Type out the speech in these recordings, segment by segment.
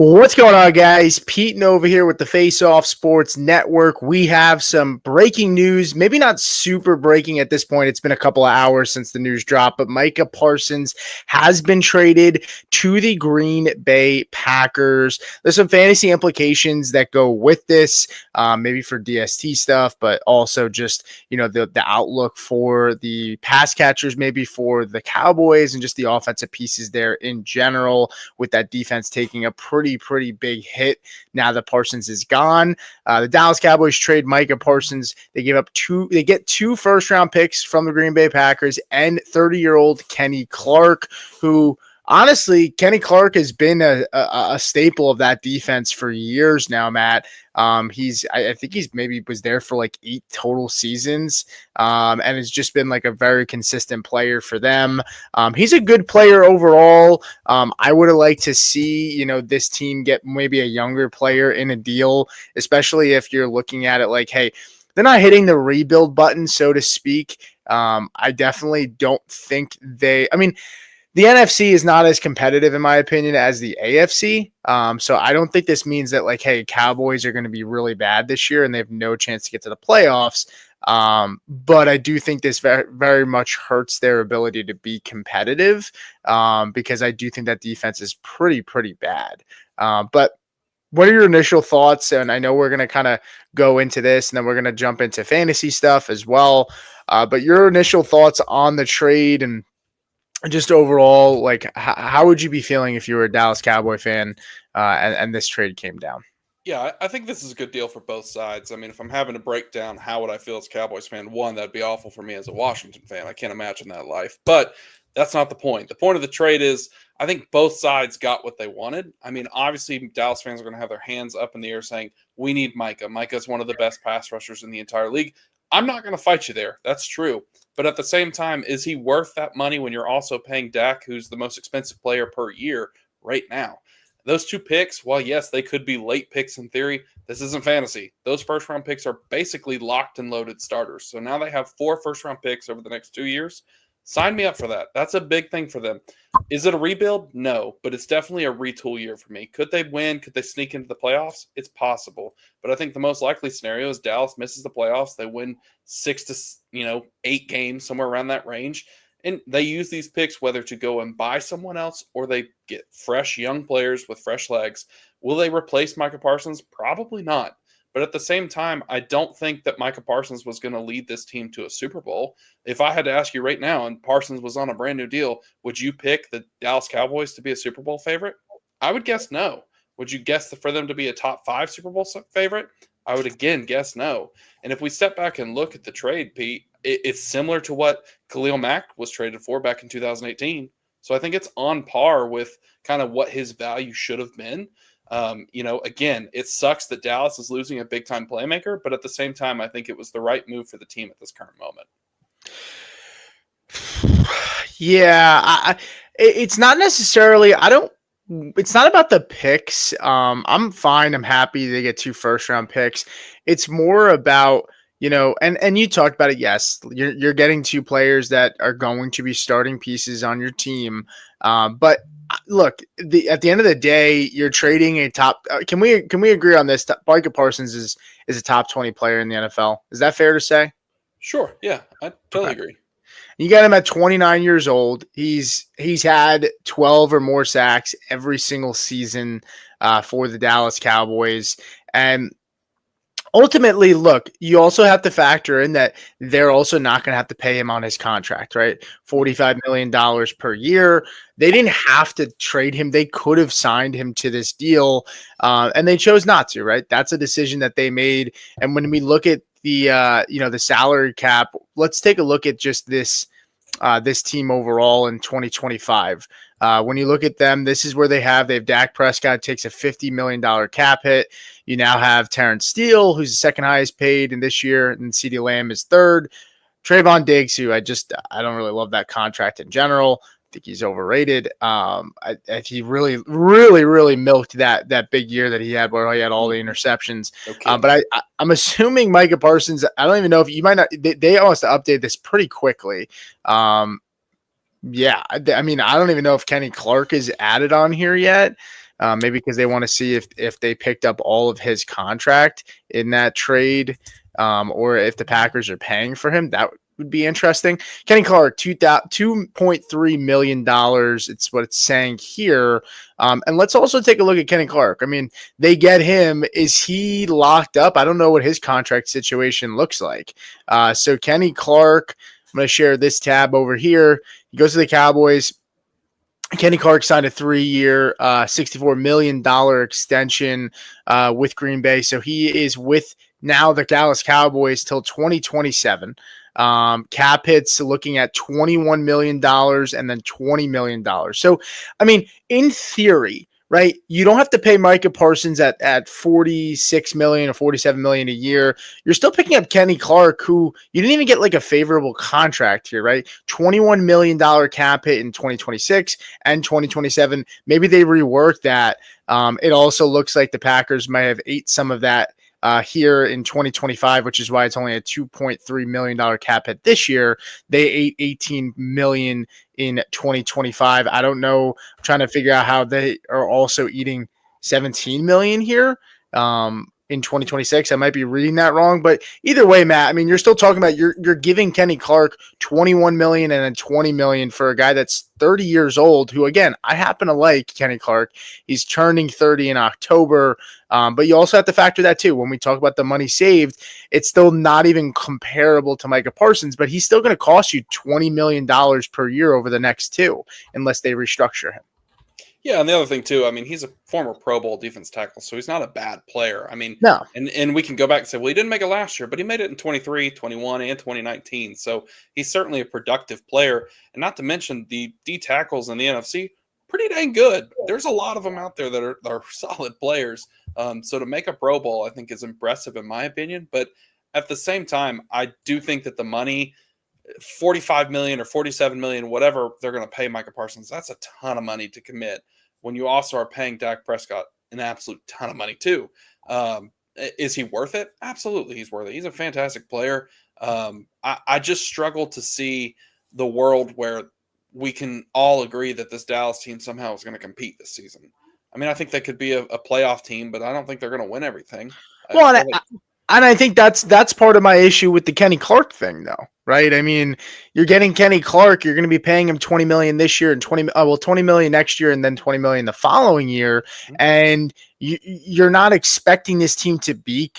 What's going on, guys? Pete Nova here with the Face Off Sports Network. We have some breaking news, maybe not super breaking at this point. It's been a couple of hours since the news dropped, but Micah Parsons has been traded to the Green Bay Packers. There's some fantasy implications that go with this, maybe for DST stuff, but also just, the outlook for the pass catchers, maybe for the Cowboys and just the offensive pieces there in general, with that defense taking a pretty big hit now that Parsons is gone. The Dallas Cowboys trade Micah Parsons. They get two first round picks from the Green Bay Packers and 30-year-old Kenny Clark, who honestly, Kenny Clark has been a staple of that defense for years now, Matt. I think he's maybe was there for like 8 total seasons, and has just been like a very consistent player for them. He's a good player overall. I would have liked to see, this team get maybe a younger player in a deal, especially if you're looking at it like, hey, they're not hitting the rebuild button, so to speak. I definitely don't think the NFC is not as competitive, in my opinion, as the AFC. So I don't think this means that, like, hey, Cowboys are going to be really bad this year and they have no chance to get to the playoffs. But I do think this very, very much hurts their ability to be competitive, because I do think that defense is pretty bad. But what are your initial thoughts? And I know we're going to kind of go into this and then we're going to jump into fantasy stuff as well. But your initial thoughts on the trade and just overall, like, how would you be feeling if you were a Dallas Cowboy fan and this trade came down? Yeah, I think this is a good deal for both sides. I mean, if I'm having to break down how would I feel as a Cowboys fan, one, that'd be awful for me as a Washington fan. I can't imagine that life. But that's not the point. The point of the trade is I think both sides got what they wanted. I mean, obviously, Dallas fans are going to have their hands up in the air saying, we need Micah. Micah's one of the best pass rushers in the entire league. I'm not going to fight you there. That's true. But at the same time, is he worth that money when you're also paying Dak, who's the most expensive player per year right now? Those 2 picks, well, yes, they could be late picks in theory. This isn't fantasy. Those first-round picks are basically locked and loaded starters. So now they have 4 first-round picks over the next 2 years. Sign me up for that. That's a big thing for them. Is it a rebuild? No, but it's definitely a retool year for me. Could they win? Could they sneak into the playoffs? It's possible. But I think the most likely scenario is Dallas misses the playoffs. They win 6 to 8 games, somewhere around that range. And they use these picks whether to go and buy someone else or they get fresh young players with fresh legs. Will they replace Micah Parsons? Probably not. But at the same time, I don't think that Micah Parsons was going to lead this team to a Super Bowl. If I had to ask you right now and Parsons was on a brand new deal, would you pick the Dallas Cowboys to be a Super Bowl favorite? I would guess no. Would you guess for them to be a top 5 Super Bowl favorite? I would again guess no. And if we step back and look at the trade, Pete, it's similar to what Khalil Mack was traded for back in 2018. So I think it's on par with kind of what his value should have been. Again, it sucks that Dallas is losing a big-time playmaker, but at the same time, I think it was the right move for the team at this current moment. Yeah, it's not necessarily – it's not about the picks. I'm fine. I'm happy they get 2 first-round picks. It's more about – and you talked about it. Yes, you're getting 2 players that are going to be starting pieces on your team. But look, at the end of the day, you're trading a top. Can we agree on this? Micah Parsons is a top 20 player in the NFL. Is that fair to say? Sure. Yeah, I totally agree. You got him at 29 years old. He's had 12 or more sacks every single season for the Dallas Cowboys, and ultimately, look, you also have to factor in that they're also not going to have to pay him on his contract, right? $45 million per year. They didn't have to trade him. They could have signed him to this deal, and they chose not to, right? That's a decision that they made. And when we look at the salary cap, let's take a look at just this team overall in 2025. When you look at them, this is where they have Dak Prescott takes a $50 million cap hit. You now have Terrence Steele, who's the second highest paid in this year, and CeeDee Lamb is third. Trayvon Diggs, who I don't really love that contract in general. I think he's overrated. He really milked that big year that he had where he had all the interceptions. Okay. But I'm assuming Micah Parsons, I don't even know if you might not, they must update this pretty quickly. Yeah, I mean, I don't even know if Kenny Clark is added on here yet, maybe because they want to see if they picked up all of his contract in that trade, or if the Packers are paying for him. That would be interesting. Kenny Clark, $2.3 million. It's what it's saying here. And let's also take a look at Kenny Clark. I mean, they get him. Is he locked up? I don't know what his contract situation looks like. So Kenny Clark, I'm going to share this tab over here. He goes to the Cowboys. Kenny Clark signed a 3-year, $64 million extension with Green Bay. So he is with now the Dallas Cowboys till 2027. Cap hits looking at $21 million and then $20 million. So, I mean, in theory, right, you don't have to pay Micah Parsons at $46 million or $47 million a year. You're still picking up Kenny Clark, who you didn't even get like a favorable contract here, right? $21 million cap hit in 2026 and 2027. Maybe they rework that. It also looks like the Packers might have ate some of that here in 2025, which is why it's only a $2.3 million cap hit this year. They ate $18 million in 2025. I don't know. I'm trying to figure out how they are also eating $17 million here in 2026. I might be reading that wrong, but either way, Matt, I mean, you're still talking about you're giving Kenny Clark $21 million and then $20 million for a guy that's 30 years old, who, again, I happen to like Kenny Clark. He's turning 30 in October. But you also have to factor that too. When we talk about the money saved, it's still not even comparable to Micah Parsons, but he's still going to cost you $20 million per year over the next 2, unless they restructure him. Yeah, and the other thing too, I mean, he's a former Pro Bowl defense tackle, so he's not a bad player. I mean, No. and we can go back and say, well, he didn't make it last year, but he made it in 23, 21, and 2019. So he's certainly a productive player. And not to mention the D tackles in the NFC, pretty dang good. There's a lot of them out there that are solid players. So to make a Pro Bowl, I think is impressive in my opinion. But at the same time, I do think that the money, 45 million or 47 million, whatever they're going to pay Micah Parsons, that's a ton of money to commit when you also are paying Dak Prescott an absolute ton of money too. Is he worth it? Absolutely, he's worth it. He's a fantastic player. I just struggle to see the world where we can all agree that this Dallas team somehow is going to compete this season. I mean, I think they could be a playoff team, but I don't think they're going to win everything. Well, and I think that's part of my issue with the Kenny Clark thing, though, right? I mean, you're getting Kenny Clark, you're going to be paying him $20 million this year and $20 million next year, and then $20 million the following year, and you're not expecting this team to be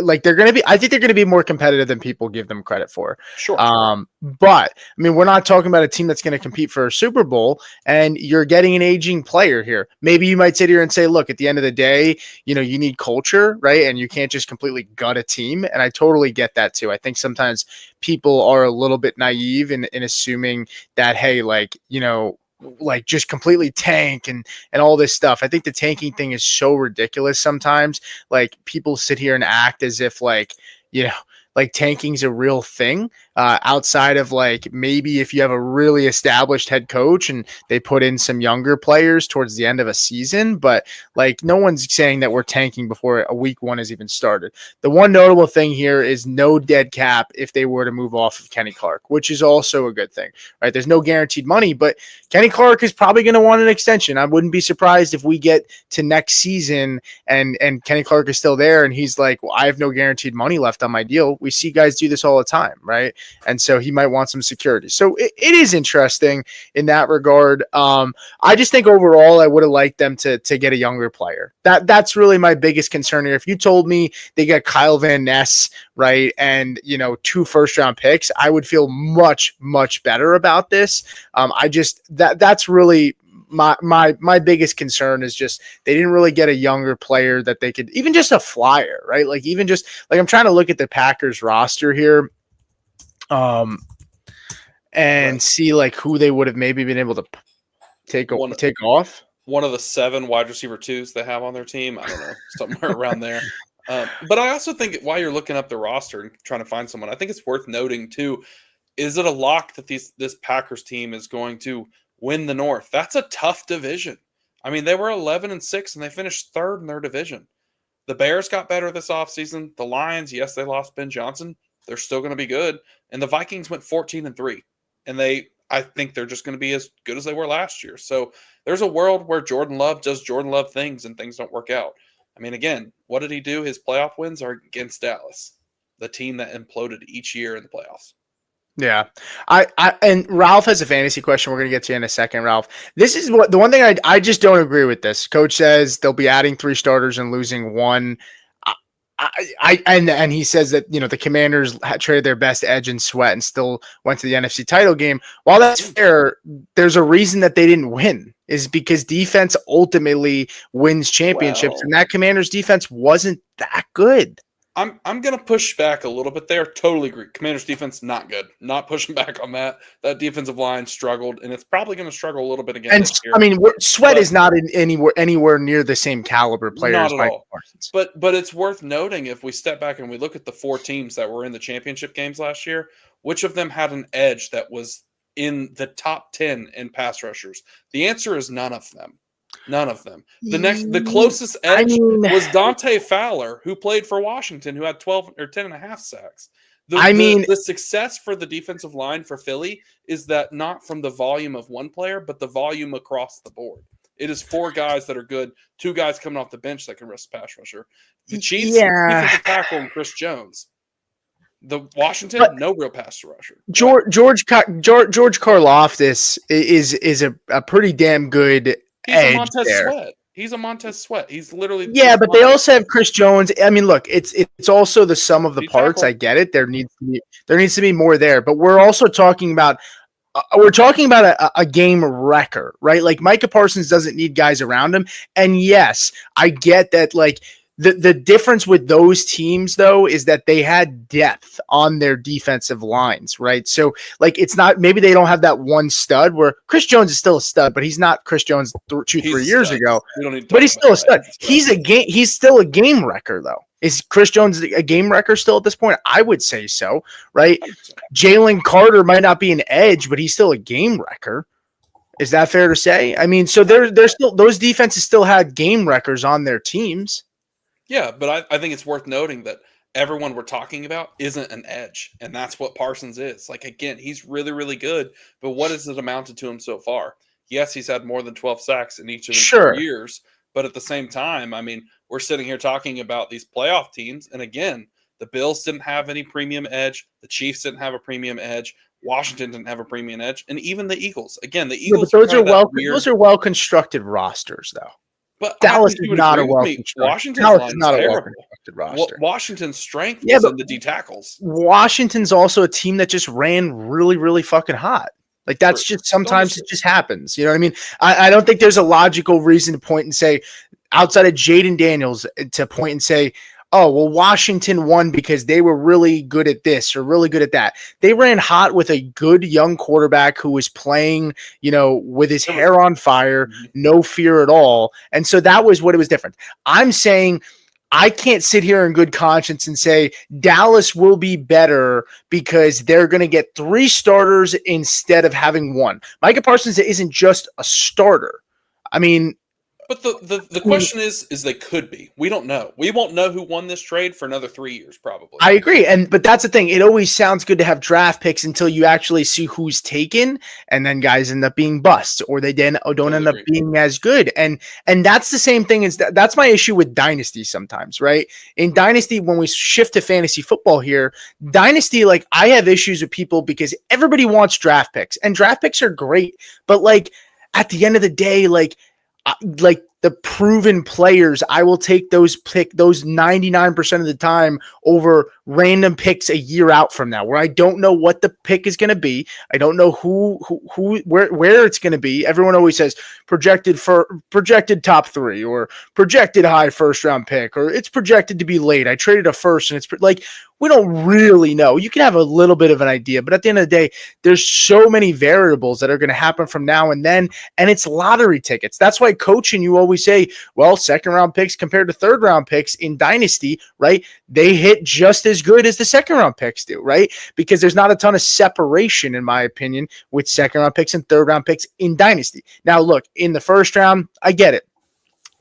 like they're going to be. I think they're going to be more competitive than people give them credit for. Sure. But I mean, we're not talking about a team that's going to compete for a Super Bowl, and you're getting an aging player here. Maybe you might sit here and say, look, at the end of the day, you know, you need culture, right? And you can't just completely gut a team. And I totally get that too. I think sometimes people are a little bit naive in assuming that, hey, like, you know, like just completely tank and all this stuff. I think the tanking thing is so ridiculous sometimes. Like people sit here and act as if like, you know, like tanking's a real thing outside of like maybe if you have a really established head coach and they put in some younger players towards the end of a season, but like no one's saying that we're tanking before a week 1 has even started. The one notable thing here is no dead cap if they were to move off of Kenny Clark, which is also a good thing, right? There's no guaranteed money, but Kenny Clark is probably going to want an extension. I wouldn't be surprised if we get to next season and Kenny Clark is still there and he's like, well, I have no guaranteed money left on my deal. We see guys do this all the time, right? And so he might want some security. So it is interesting in that regard. I just think overall I would have liked them to get a younger player. That's really my biggest concern here. If you told me they got Kyle Van Ness, right, and you know 2 first-round picks, I would feel much better about this. That's really my biggest concern is just they didn't really get a younger player that they could even just a flyer, right? Like even just like I'm trying to look at the Packers roster here, and see like who they would have maybe been able to take off. One of the 7 wide receiver 2s they have on their team. I don't know, somewhere around there. But I also think while you're looking up the roster and trying to find someone, I think it's worth noting too, is it a lock that this Packers team is going to win the North? That's a tough division. I mean, they were 11-6 and they finished 3rd in their division. The Bears got better this offseason. The Lions, yes, they lost Ben Johnson. They're still going to be good. And the Vikings went 14-3. And I think they're just going to be as good as they were last year. So there's a world where Jordan Love does Jordan Love things and things don't work out. I mean, again, what did he do? His playoff wins are against Dallas, the team that imploded each year in the playoffs. Yeah. And Ralph has a fantasy question. We're going to get to you in a second, Ralph. This is what the one thing I just don't agree with this. Coach says they'll be adding 3 starters and losing 1. And he says that, the Commanders traded their best edge and Sweat and still went to the NFC title game. While that's fair, there's a reason that they didn't win, is because defense ultimately wins championships, and that Commanders defense wasn't that good. I'm going to push back a little bit there. Totally agree. Commanders defense, not good. Not pushing back on that. That defensive line struggled, and it's probably going to struggle a little bit again this year. I mean, Sweat is not anywhere near the same caliber player as Micah Parsons. But it's worth noting, if we step back and we look at the 4 teams that were in the championship games last year, which of them had an edge that was in the top 10 in pass rushers? The answer is none of them. None of them. The closest edge was Dante Fowler, who played for Washington, who had 12 or 10 and a half sacks. The success for the defensive line for Philly is that not from the volume of one player, but the volume across the board. It is 4 guys that are good, 2 guys coming off the bench that can rush pass rusher. The Chiefs, defensive tackle, and Chris Jones. The Washington, no real pass rusher. George Karlaftis is a pretty damn good. He's a Montez Sweat. He's literally but they also have Chris Jones. I mean, look, it's also the sum of the parts. I get it. There needs to be more there, but we're also talking about a game wrecker, right? Like Micah Parsons doesn't need guys around him, and yes, I get that. Like the difference with those teams, though, is that they had depth on their defensive lines, right? So, like, it's not, maybe they don't have that one stud where Chris Jones is still a stud, but he's not Chris Jones 2-3 years ago. But he's still a stud. He's still a game wrecker, though. Is Chris Jones a game wrecker still at this point? I would say so, right? Jalen Carter might not be an edge, but he's still a game wrecker. Is that fair to say? I mean, so they're still, those defenses still had game wreckers on their teams. Yeah, but I think it's worth noting that everyone we're talking about isn't an edge, and that's what Parsons is. Like, again, he's really, really good, but what has it amounted to him so far? Yes, he's had more than 12 sacks in each of his years, but at the same time, I mean, we're sitting here talking about these playoff teams, and again, the Bills didn't have any premium edge, the Chiefs didn't have a premium edge, Washington didn't have a premium edge, and even the Eagles. Again, the Eagles. But those are well constructed rosters, though. But Dallas is not a well-constructed. Washington's line is terrible. Roster. Washington's strength is in the D tackles. Washington's also a team that just ran really, really fucking hot. Like, that's just sometimes it just happens. You know what I mean? I don't think there's a logical reason to point and say, outside of Jaden Daniels, to point and say, oh, well, Washington won because they were really good at this or really good at that. They ran hot with a good young quarterback who was playing, with his hair on fire, no fear at all. And so that was what it was different. I'm saying I can't sit here in good conscience and say Dallas will be better because they're going to get 3 starters instead of having 1. Micah Parsons isn't just a starter. I mean, but the question is they could be. We don't know. We won't know who won this trade for another 3 years, probably. I agree. But that's the thing. It always sounds good to have draft picks until you actually see who's taken, and then guys end up being busts, or they don't end up being as good. And that's the same thing. That's my issue with Dynasty sometimes, right? In Dynasty, when we shift to fantasy football here, Dynasty, like, I have issues with people because everybody wants draft picks, and draft picks are great. But, like, at the end of the day, like the proven players, I will take those 99% of the time over random picks a year out from now, where I don't know what the pick is going to be. I don't know where it's going to be. Everyone always says projected top 3 or projected high first round pick, or it's projected to be late. I traded a first, and it's like, we don't really know. You can have a little bit of an idea, but at the end of the day, there's so many variables that are going to happen from now and then, and it's lottery tickets. That's why coaching, you always say, well, second round picks compared to third round picks in Dynasty, right? They hit just as good as the second round picks do, right? Because there's not a ton of separation, in my opinion, with second round picks and third round picks in Dynasty. Now, look, in the first round, I get it.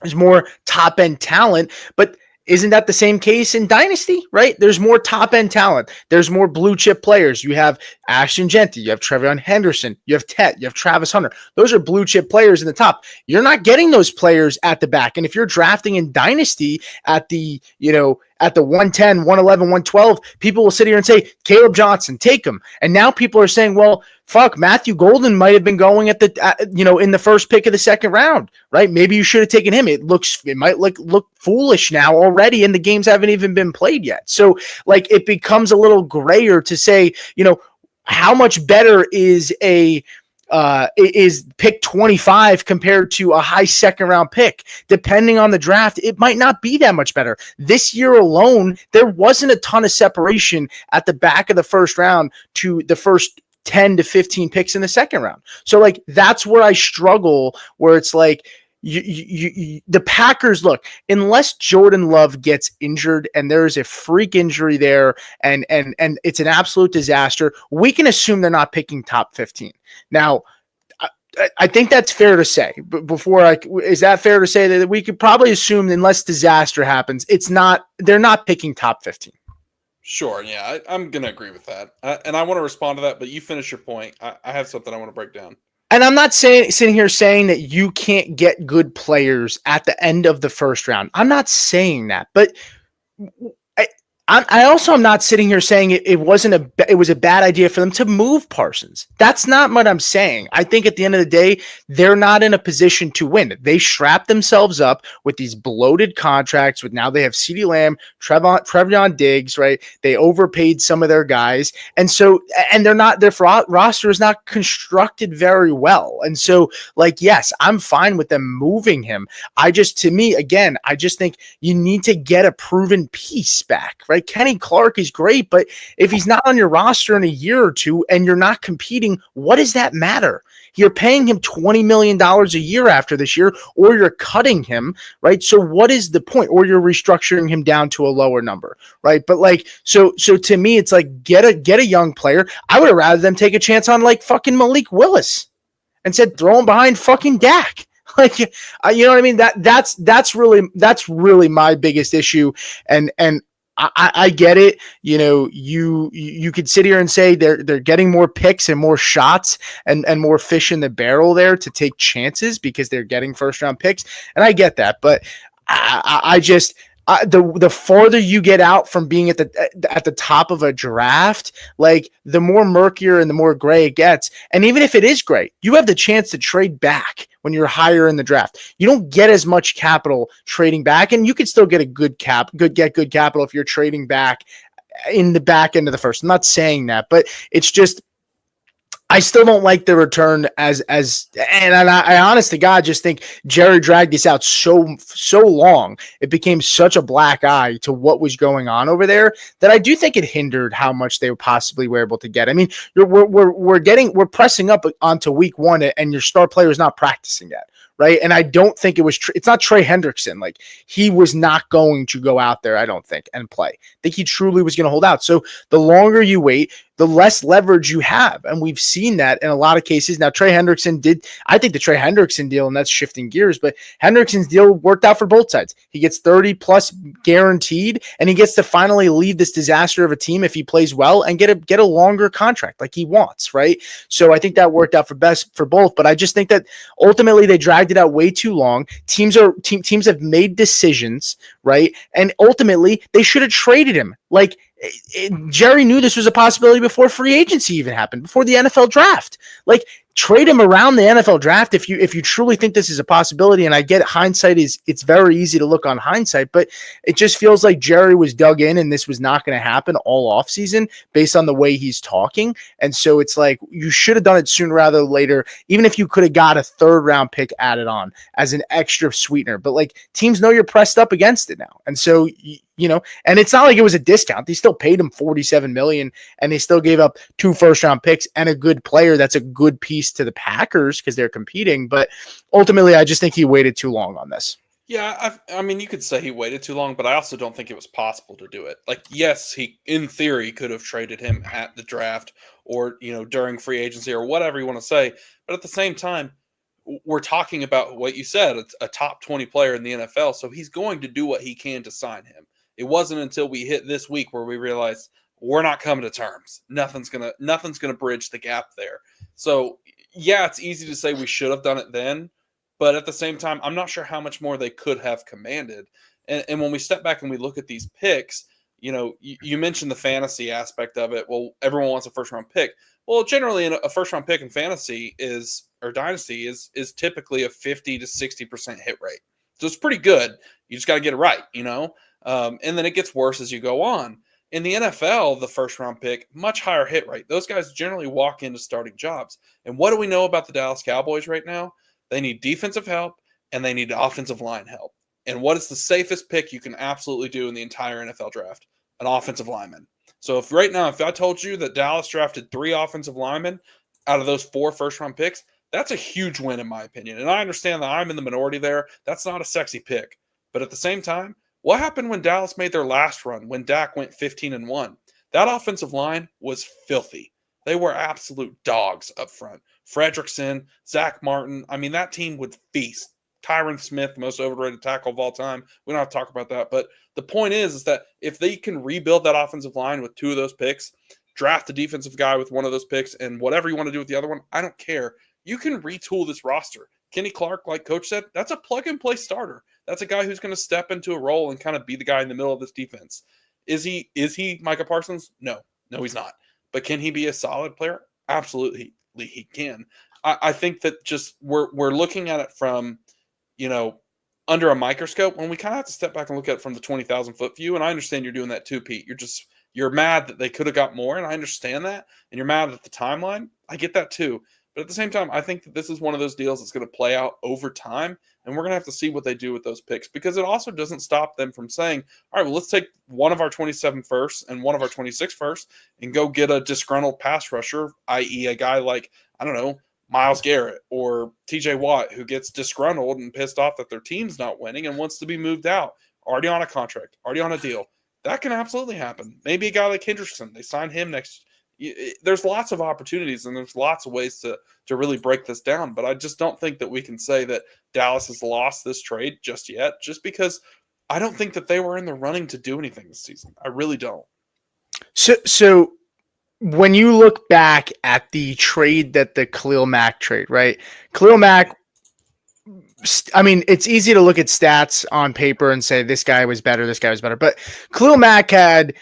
There's more top end talent, but isn't that the same case in Dynasty, right? There's more top end talent. There's more blue chip players. You have Ashton Genty, you have Trevion Henderson, you have Tet, you have Travis Hunter. Those are blue chip players in the top. You're not getting those players at the back. And if you're drafting in Dynasty at the, at the 110, 111, 112, people will sit here and say, Caleb Johnson, take him. And now people are saying, well, fuck, Matthew Golden might have been going at the, in the first pick of the second round, right? Maybe you should have taken him. It might look foolish now already, and the games haven't even been played yet. So like it becomes a little grayer to say, how much better is is pick 25 compared to a high second round pick. Depending on the draft, it might not be that much better. This year alone, there wasn't a ton of separation at the back of the first round to the first 10 to 15 picks in the second round. So like, that's where I struggle, where it's like, the Packers, look, unless Jordan Love gets injured and there is a freak injury there and it's an absolute disaster, we can assume they're not picking top 15. Now, I think that's fair to say. But is that fair to say that we could probably assume unless disaster happens, they're not picking top 15? Sure. Yeah, I'm going to agree with that. And I want to respond to that, but you finish your point. I have something I want to break down. And I'm not sitting here saying that you can't get good players at the end of the first round. I'm not saying that, but I also am not sitting here saying it was a bad idea for them to move Parsons. That's not what I'm saying. I think at the end of the day, they're not in a position to win. They strap themselves up with these bloated contracts. Now they have CeeDee Lamb, Trevion Diggs, right? They overpaid some of their guys, and their roster is not constructed very well. And so, like, yes, I'm fine with them moving him. I just think you need to get a proven piece back, right? Kenny Clark is great, but if he's not on your roster in a year or two and you're not competing, what does that matter? You're paying him $20 million a year after this year, or you're cutting him, right? So what is the point? Or you're restructuring him down to a lower number, right? But like, so to me, it's like, get a young player. I would have rather them take a chance on like fucking Malik Willis and said, throw him behind fucking Dak. Like, you know what I mean? That's really my biggest issue. And I get it. You could sit here and say they're getting more picks and more shots and more fish in the barrel there to take chances because they're getting first round picks. And I get that, but the farther you get out from being at the top of a draft, like the more murkier and the more gray it gets. And even if it is gray, you have the chance to trade back when you're higher in the draft. You don't get as much capital trading back, and you could still get good capital if you're trading back in the back end of the first. I'm not saying that, but it's just, I still don't like the return and I honest to God just think Jerry dragged this out so long. It became such a black eye to what was going on over there that I do think it hindered how much they possibly were able to get. I mean, we're pressing up onto week one and your star player is not practicing yet. Right. And I don't think it's not Trey Hendrickson. Like, he was not going to go out there, I don't think, and play. I think he truly was going to hold out. So the longer you wait, the less leverage you have. And we've seen that in a lot of cases. Now, I think the Trey Hendrickson deal, and that's shifting gears, but Hendrickson's deal worked out for both sides. He gets 30 plus guaranteed, and he gets to finally leave this disaster of a team if he plays well and get a longer contract like he wants, right? So I think that worked out for both, but I just think that ultimately they dragged it out way too long. Teams have made decisions, right? And ultimately they should have traded him. Like, Jerry knew this was a possibility before free agency even happened, before the NFL draft. Like, trade him around the NFL draft if you truly think this is a possibility. And I get hindsight it's very easy to look on hindsight, but it just feels like Jerry was dug in and this was not going to happen all offseason based on the way he's talking. And so it's like, you should have done it sooner rather than later, even if you could have got a third round pick added on as an extra sweetener. But like, teams know you're pressed up against it now. And so, and it's not like it was a discount. They still paid him $47 million, and they still gave up 2 first-round picks and a good player that's a good piece to the Packers because they're competing. But ultimately, I just think he waited too long on this. Yeah, I mean, you could say he waited too long, but I also don't think it was possible to do it. Like, yes, he, in theory, could have traded him at the draft or, during free agency or whatever you want to say. But at the same time, we're talking about what you said, a top 20 player in the NFL. So he's going to do what he can to sign him. It wasn't until we hit this week where we realized we're not coming to terms. Nothing's gonna bridge the gap there. So yeah, it's easy to say we should have done it then, but at the same time, I'm not sure how much more they could have commanded. And when we step back and we look at these picks, you mentioned the fantasy aspect of it. Well, everyone wants a first round pick. Well, generally, a first round pick in fantasy or dynasty is typically a 50 to 60% hit rate. So it's pretty good. You just got to get it right, and then it gets worse as you go on. In the NFL, the first round pick, much higher hit rate. Those guys generally walk into starting jobs. And what do we know about the Dallas Cowboys right now? They need defensive help and they need offensive line help. And what is the safest pick you can absolutely do in the entire NFL draft? An offensive lineman. So if I told you that Dallas drafted 3 offensive linemen out of those 4 first-round picks, that's a huge win in my opinion. And I understand that I'm in the minority there. That's not a sexy pick. But at the same time, what happened when Dallas made their last run, when Dak went 15-1? That offensive line was filthy. They were absolute dogs up front. Fredrickson, Zach Martin. I mean, that team would feast. Tyron Smith, most overrated tackle of all time. We don't have to talk about that. But the point is that if they can rebuild that offensive line with 2 of those picks, draft a defensive guy with 1 of those picks, and whatever you want to do with the other one, I don't care. You can retool this roster. Kenny Clark, like Coach said, that's a plug-and-play starter. That's a guy who's going to step into a role and kind of be the guy in the middle of this defense. Is he Micah Parsons? No, he's not. But can he be a solid player? Absolutely, he can. I think that just we're looking at it from under a microscope when we kind of have to step back and look at it from the 20,000-foot view. And I understand you're doing that too, Pete. You're mad that they could have got more, and I understand that. And you're mad at the timeline. I get that too. But at the same time, I think that this is one of those deals that's going to play out over time, and we're going to have to see what they do with those picks, because it also doesn't stop them from saying, all right, well, let's take one of our 27 firsts and one of our 26 firsts and go get a disgruntled pass rusher, i.e. a guy like, I don't know, Myles Garrett or TJ Watt, who gets disgruntled and pissed off that their team's not winning and wants to be moved out, already on a contract, already on a deal. That can absolutely happen. Maybe a guy like Hendrickson, they sign him next. There's lots of opportunities and there's lots of ways to really break this down. But I just don't think that we can say that Dallas has lost this trade just yet, just because I don't think that they were in the running to do anything this season. I really don't. So when you look back at the trade, that the Khalil Mack trade, right? Khalil Mack, I mean, it's easy to look at stats on paper and say this guy was better, but Khalil Mack had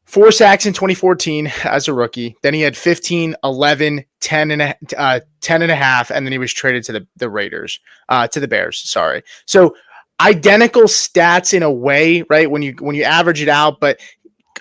4 sacks in 2014 as a rookie. Then he had 15, 11, 10 and a half, and then he was traded to the Raiders, to the Bears. Sorry. So identical stats in a way, right? When you average it out, but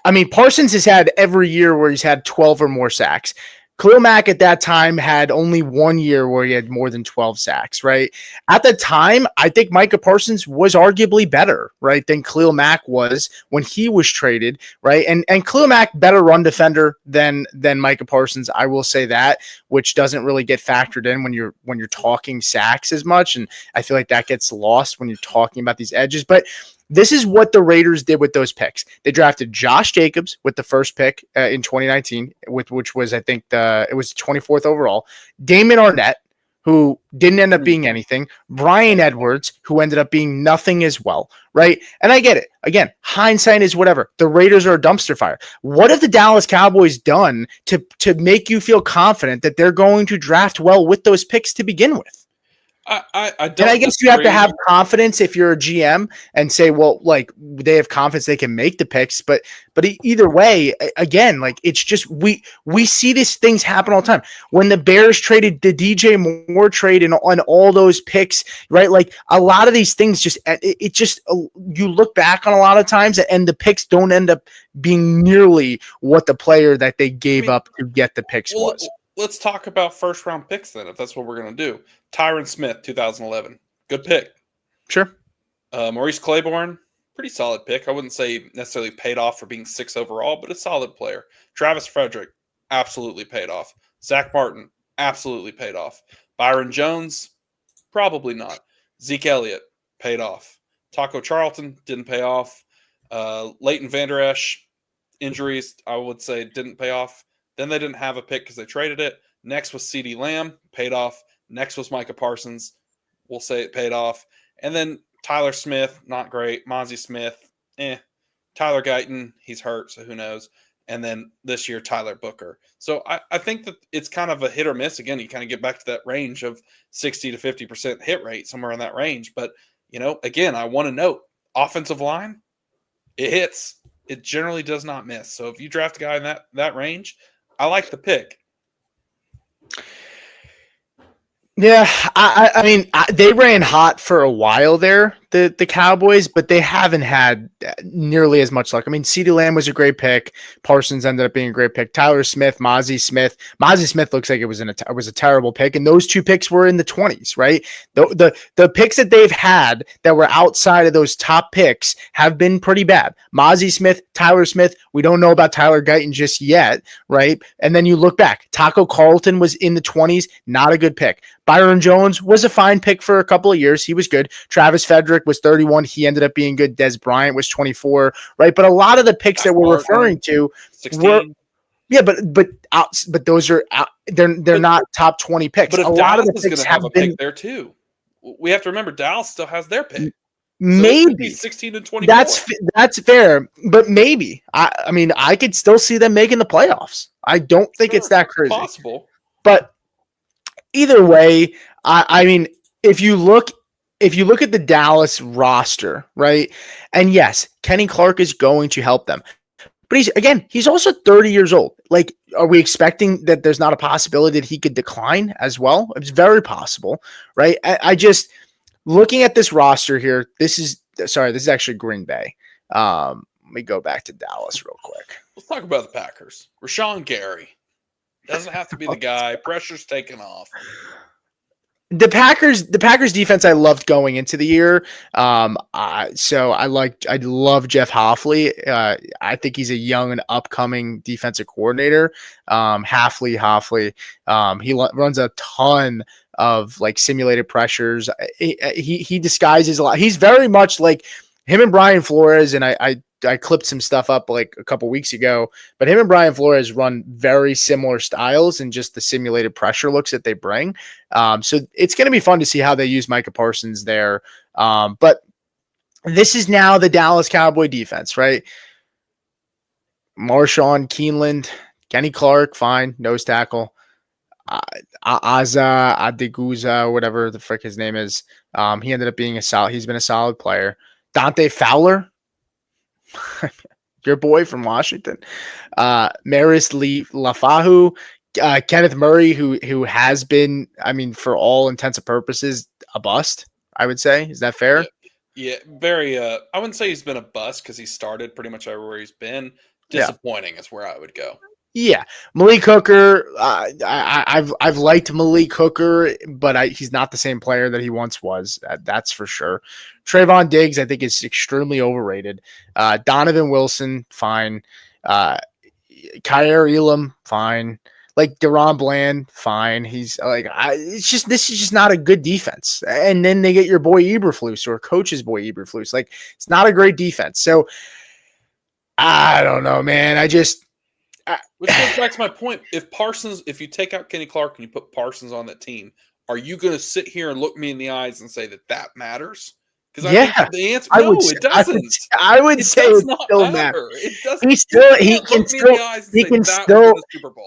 I mean, Parsons has had every year where he's had 12 or more sacks. Khalil Mack at that time had only 1 year where he had more than 12 sacks, right? At the time, I think Micah Parsons was arguably better, right, than Khalil Mack was when he was traded, right? And Khalil Mack, better run defender than Micah Parsons, I will say that, which doesn't really get factored in when you're talking sacks as much, and I feel like that gets lost when you're talking about these edges. But this is what the Raiders did with those picks. They drafted Josh Jacobs with the first pick in 2019, which was, I think, it was 24th overall. Damon Arnett, who didn't end up being anything. Brian Edwards, who ended up being nothing as well, right? And I get it. Again, hindsight is whatever. The Raiders are a dumpster fire. What have the Dallas Cowboys done to make you feel confident that they're going to draft well with those picks to begin with? I don't. And I guess you have to have confidence if you're a GM and say, well, like, they have confidence they can make the picks, but either way, again, like, it's just we see these things happen all the time. When the Bears traded the DJ Moore trade and on all those picks, right? Like, a lot of these things it just you look back on a lot of times and the picks don't end up being nearly what the player that they gave up to get the picks was. Let's talk about first round picks then, if that's what we're going to do. Tyron Smith, 2011. Good pick. Sure. Maurice Claiborne, pretty solid pick. I wouldn't say necessarily paid off for being 6 overall, but a solid player. Travis Frederick, absolutely paid off. Zach Martin, absolutely paid off. Byron Jones, probably not. Zeke Elliott, paid off. Taco Charlton, didn't pay off. Leighton Vander Esch, injuries, I would say, didn't pay off. Then they didn't have a pick because they traded it. Next was CeeDee Lamb, paid off. Next was Micah Parsons. We'll say it paid off. And then Tyler Smith, not great. Mozzie Smith, Tyler Guyton, he's hurt, so who knows. And then this year, Tyler Booker. So I think that it's kind of a hit or miss. Again, you kind of get back to that range of 60 to 50% hit rate, somewhere in that range. But, again, I want to note, offensive line, it hits. It generally does not miss. So if you draft a guy in that range, I like the pick. Yeah, I mean, they ran hot for a while there, the Cowboys, but they haven't had nearly as much luck. I mean, CeeDee Lamb was a great pick. Parsons ended up being a great pick. Tyler Smith, Mozzie Smith. Mozzie Smith looks like it was a terrible pick, and those two picks were in the 20s, right? The picks that they've had that were outside of those top picks have been pretty bad. Mozzie Smith, Tyler Smith. We don't know about Tyler Guyton just yet, right? And then you look back. Taco Carlton was in the 20s, not a good pick. Byron Jones was a fine pick for a couple of years. He was good. Travis Frederick was 31. He ended up being good. Des Bryant was 24, right? But a lot of the picks that we're referring to 16. were, yeah, but those are they're not top 20 picks. But if a lot Dallas of the is going picks to have have a been pick there too, we have to remember Dallas still has their pick. Maybe 16 and 24. That's fair, but maybe I mean I could still see them making the playoffs. I don't think it's that crazy. Possible, but either way, I mean, if you look at the Dallas roster, right? And yes, Kenny Clark is going to help them. But he's also 30 years old. Like, are we expecting that there's not a possibility that he could decline as well? It's very possible, right? I just looking at this roster here, this is actually Green Bay. Let me go back to Dallas real quick. Let's talk about the Packers. Rashawn Gary. Doesn't have to be the guy. Pressure's taken off. The Packers defense I loved going into the year. So I love Jeff Hoffley. I think he's a young and upcoming defensive coordinator. Hoffley. He runs a ton of like simulated pressures. He disguises a lot. He's very much like him and Brian Flores, and I clipped some stuff up like a couple weeks ago, but him and Brian Flores run very similar styles and just the simulated pressure looks that they bring. So it's going to be fun to see how they use Micah Parsons there. But this is now the Dallas Cowboy defense, right? Marshawn Keeneland, Kenny Clark, fine, nose tackle. Adeguza, whatever the frick his name is. He ended up being he's been a solid player. Dante Fowler, your boy from Washington, Maris Lafahu, Kenneth Murray, who has been, I mean, for all intents and purposes, a bust. I would say, is that fair? Yeah, very. I wouldn't say he's been a bust because he started pretty much everywhere he's been. Disappointing is where I would go. Yeah, Malik Hooker. I've liked Malik Hooker, but he's not the same player that he once was. That's for sure. Trayvon Diggs, I think, is extremely overrated. Donovan Wilson, fine. Kyer Elam, fine. Like Deron Bland, fine. He's like, this is just not a good defense. And then they get your boy Eberflus or coach's boy Eberflus. Like, it's not a great defense. So I don't know, man. Which goes back to my point. If you take out Kenny Clark and you put Parsons on that team, are you going to sit here and look me in the eyes and say that matters? Because I think the answer, it doesn't. I would say it still matters. It doesn't.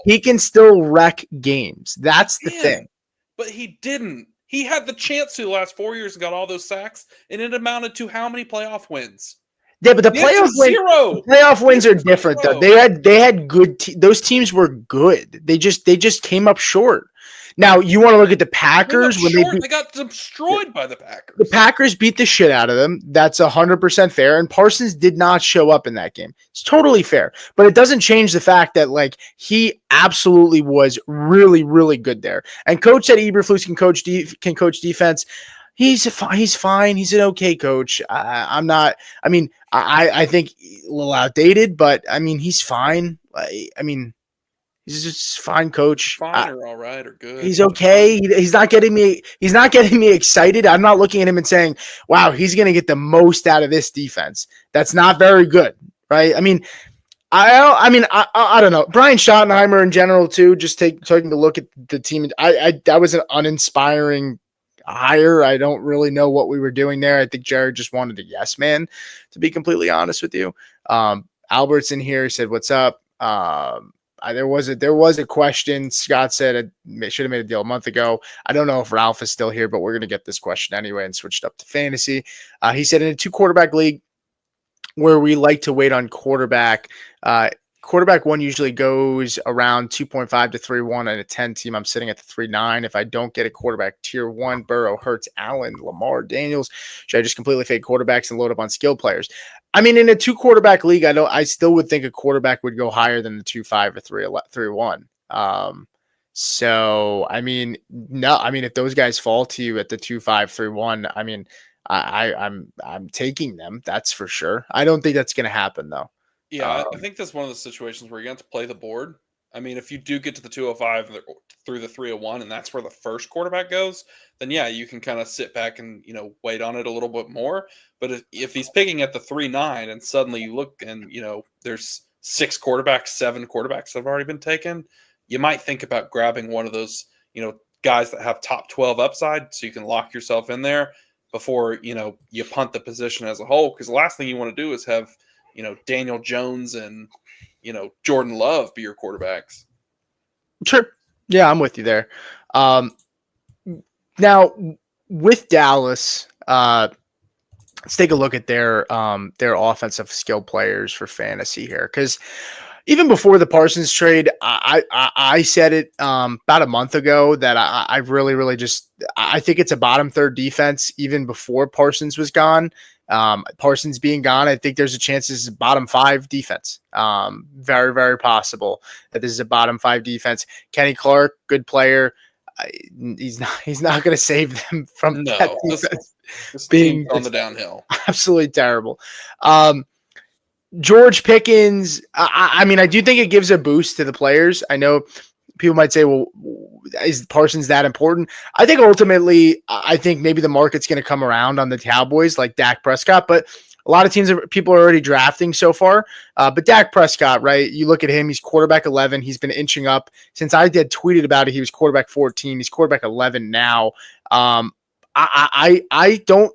He can still wreck games. That's the thing. But he didn't. He had the chance to the last 4 years and got all those sacks, and it amounted to how many playoff wins? Yeah, but the playoff wins are different though. They had good. Those teams were good. They just came up short. Now you want to look at the Packers they got destroyed by the Packers. The Packers beat the shit out of them. That's 100% fair. And Parsons did not show up in that game. It's totally fair, but it doesn't change the fact that like he absolutely was really, really good there. And coach said Eberflus can coach defense. He's fine. He's an okay coach. I think a little outdated, but I mean, he's fine. He's just fine coach. Fine or all right or good. He's okay. He's not getting me excited. I'm not looking at him and saying, wow, he's going to get the most out of this defense. That's not very good, right? I mean, I mean, I don't know. Brian Schottenheimer in general too. Just taking a look at the team. That was an uninspiring hire. I don't really know what we were doing there. I think Jared just wanted a yes man, to be completely honest with you. Albert's in here. He said, "What's up?" There was a question. Scott said I should have made a deal a month ago. I don't know if Ralph is still here, but we're gonna get this question anyway and switched up to fantasy. He said in a 2-quarterback league where we like to wait on quarterback. Quarterback one usually goes around 2.5 to 3.1 at a 10 team. I'm sitting at the 3.9. If I don't get a quarterback tier 1, Burrow, Hurts, Allen, Lamar, Daniels, should I just completely fade quarterbacks and load up on skill players? I mean, in a 2-quarterback league, I still would think a quarterback would go higher than the 2.5 or 3.1. So I mean, no, I mean, if those guys fall to you at the 2.5, 3.1, I mean, I'm taking them. That's for sure. I don't think that's going to happen though. Yeah, I think that's one of the situations where you're going to have to play the board. I mean, if you do get to the 205 through the 301, and that's where the first quarterback goes, then yeah, you can kind of sit back and wait on it a little bit more. But if he's picking at the 3.9, and suddenly you look and there's 6 quarterbacks, 7 quarterbacks that have already been taken, you might think about grabbing one of those guys that have top 12 upside, so you can lock yourself in there before you punt the position as a whole. Because the last thing you want to do is have Daniel Jones and Jordan Love be your quarterbacks. Sure. Yeah, I'm with you there. Now with Dallas, let's take a look at their offensive skill players for fantasy here. Because even before the Parsons trade, I said it about a month ago that I really, really just I think it's a bottom third defense even before Parsons was gone. Parsons being gone, I think there's a chance this is a bottom 5 defense. Very, very possible that this is a bottom 5 defense. Kenny Clark, good player. He's not going to save them from that defense this being on the downhill. Absolutely terrible. George Pickens, I mean, I do think it gives a boost to the players. I know people might say, well, is Parsons that important? I think ultimately, I think maybe the market's going to come around on the Cowboys like Dak Prescott, but a lot of people are already drafting so far. But Dak Prescott, right? You look at him, he's quarterback 11. He's been inching up since I did tweeted about it. He was quarterback 14. He's quarterback 11 now. I don't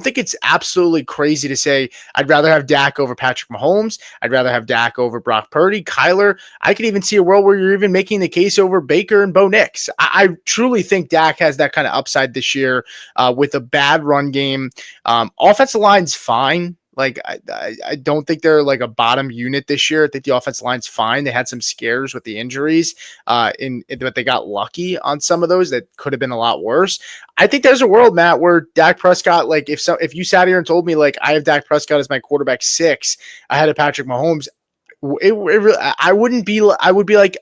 think it's absolutely crazy to say I'd rather have Dak over Patrick Mahomes. I'd rather have Dak over Brock Purdy, Kyler. I could even see a world where you're even making the case over Baker and Bo Nix. I truly think Dak has that kind of upside this year with a bad run game. Offensive line's fine. Like, I don't think they're like a bottom unit this year. I think the offensive line's fine. They had some scares with the injuries, but they got lucky on some of those that could have been a lot worse. I think there's a world, Matt, where Dak Prescott, like if you sat here and told me like I have Dak Prescott as my quarterback 6 ahead of Patrick Mahomes, I would be like,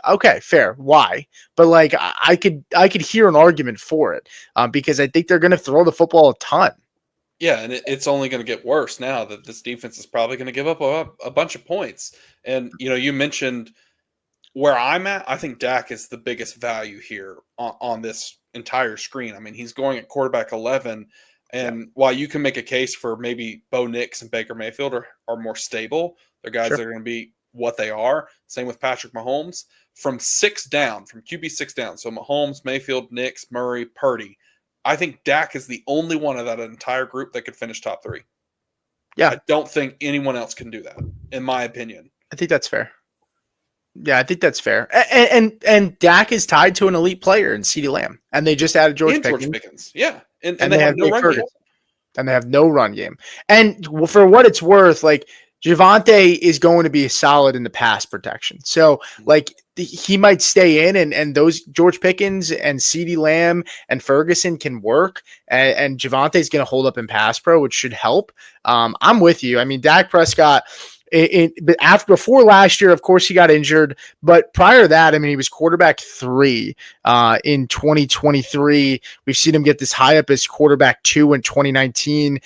okay, fair. Why? But like I could hear an argument for it because I think they're going to throw the football a ton. Yeah, and it's only going to get worse now that this defense is probably going to give up a bunch of points. And, you mentioned where I'm at. I think Dak is the biggest value here on this entire screen. I mean, he's going at quarterback 11. And while you can make a case for maybe Bo Nix and Baker Mayfield are more stable, they're guys that are going to be what they are. Same with Patrick Mahomes. From QB 6 down. So Mahomes, Mayfield, Nix, Murray, Purdy. I think Dak is the only one of that entire group that could finish top 3. Yeah. I don't think anyone else can do that, in my opinion. I think that's fair. Yeah, I think that's fair. And Dak is tied to an elite player in CeeDee Lamb. And they just added George Pickens. Yeah. And they have no run game. And they have no run game. And for what it's worth, like Javonte is going to be solid in the pass protection. So like he might stay in and those George Pickens and CeeDee Lamb and Ferguson can work and Javonte is going to hold up in pass pro, which should help. I'm with you. I mean, Dak Prescott before last year, of course, he got injured, but prior to that, I mean, he was quarterback 3 in 2023. We've seen him get this high up as quarterback 2 in 2019.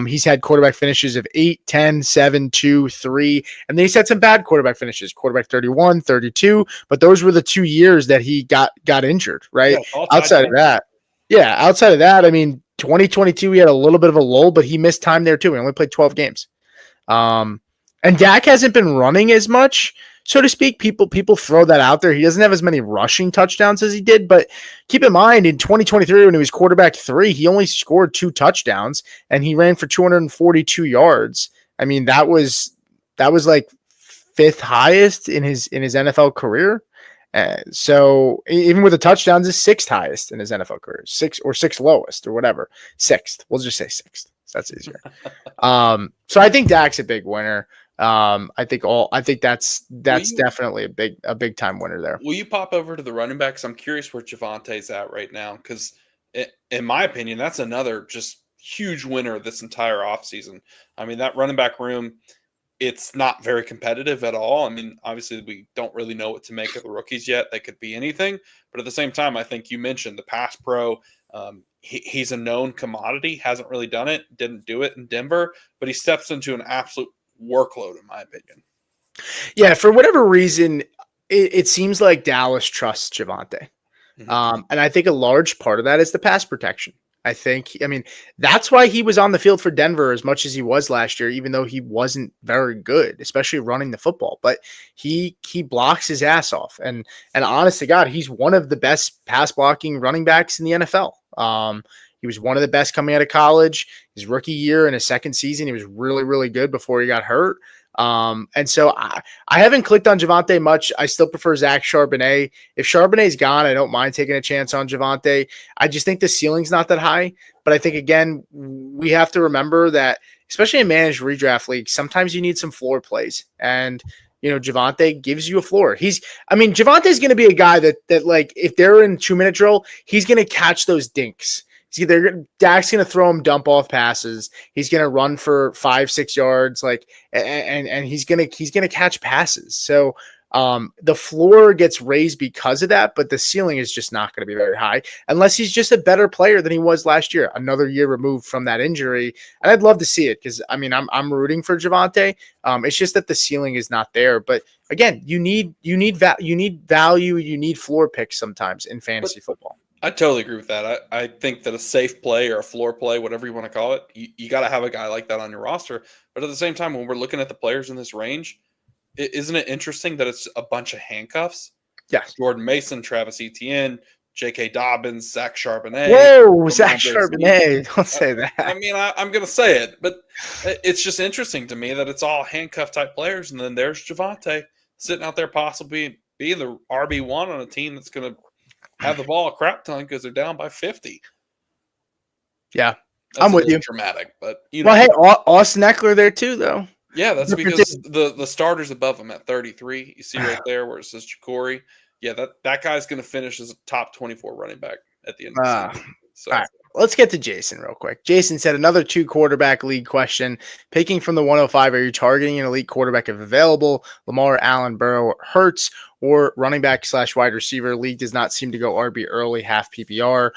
He's had quarterback finishes of 8, 10, 7, 2, 3, and then he's had some bad quarterback finishes, quarterback 31, 32, but those were the 2 years that he got injured, right? Yeah, outside of that, I mean, 2022, he had a little bit of a lull, but he missed time there too. He only played 12 games. And Dak hasn't been running as much, so to speak. People throw that out there. He doesn't have as many rushing touchdowns as he did, but keep in mind in 2023 when he was quarterback 3, he only scored 2 touchdowns and he ran for 242 yards. I mean, that was like 5th highest in his NFL career. So even with the touchdowns, is 6th highest in his NFL career, 6th lowest or whatever. 6th. We'll just say 6th. So that's easier. So I think Dak's a big winner. I think that's definitely a big time winner there. Will you pop over to the running backs? I'm curious where Javante's at right now because, in my opinion, that's another just huge winner this entire offseason. I mean, that running back room, it's not very competitive at all. I mean, obviously, we don't really know what to make of the rookies yet. They could be anything. But at the same time, I think you mentioned the pass pro. He's a known commodity, hasn't really done it, didn't do it in Denver, but he steps into an absolute workload, in my opinion. Yeah, for whatever reason, it seems like Dallas trusts Javonte. And I think a large part of that is the pass protection. I mean, that's why he was on the field for Denver as much as he was last year, even though he wasn't very good, especially running the football. But he blocks his ass off. And honest to God, he's one of the best pass blocking running backs in the NFL. He was one of the best coming out of college. His rookie year and his second season, he was really, really good before he got hurt. And so I haven't clicked on Javonte much. I still prefer Zach Charbonnet. If Charbonnet's gone, I don't mind taking a chance on Javonte. I just think the ceiling's not that high. But I think, again, we have to remember that, especially in managed redraft leagues, sometimes you need some floor plays. And, Javonte gives you a floor. Javonte's going to be a guy that like, if they're in 2-minute drill, he's going to catch those dinks. Dak's going to throw him dump off passes. He's going to run for 5-6 yards, and he's going to catch passes. So the floor gets raised because of that, but the ceiling is just not going to be very high unless he's just a better player than he was last year, another year removed from that injury. And I'd love to see it because I'm rooting for Javonte. It's just that the ceiling is not there. But again, you need value, you need floor picks sometimes in fantasy football. I totally agree with that. I think that a safe play or a floor play, whatever you want to call it, you got to have a guy like that on your roster. But at the same time, when we're looking at the players in this range, isn't it interesting that it's a bunch of handcuffs? Yes. Jordan Mason, Travis Etienne, J.K. Dobbins, Zach Charbonnet. Whoa, Zach Charbonnet. Don't say that. I'm going to say it, but it's just interesting to me that it's all handcuff type players. And then there's Javonte sitting out there possibly being the RB1 on a team that's going to have the ball a crap ton because they're down by 50. Yeah, that's I'm with you. Dramatic, but Well, hey, Austin Eckler there too, though. Yeah, that's because the starters above him at 33. You see right there where it says Jacory. Yeah, that guy's going to finish as a top 24 running back at the end of the season. So. All right, let's get to Jason real quick. Jason said another 2 quarterback league question. Picking from the 105, are you targeting an elite quarterback if available? Lamar, Allen, Burrow, Hurts, or running back / wide receiver? League does not seem to go RB early, half PPR.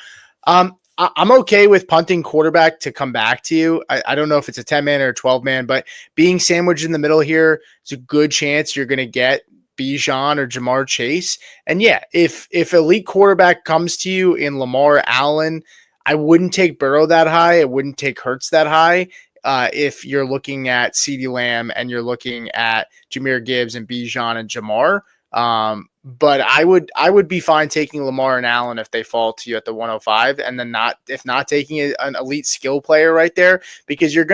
I'm okay with punting quarterback to come back to you. I don't know if it's a 10-man or a 12-man, but being sandwiched in the middle here, it's a good chance you're going to get Bijan or Jamar Chase. And yeah, if elite quarterback comes to you in Lamar, Allen, I wouldn't take Burrow that high. I wouldn't take Hurts that high. If you're looking at CeeDee Lamb and you're looking at Jahmyr Gibbs and Bijan and Jamar. But I would be fine taking Lamar and Allen if they fall to you at the 105, and then if not taking an elite skill player right there, because you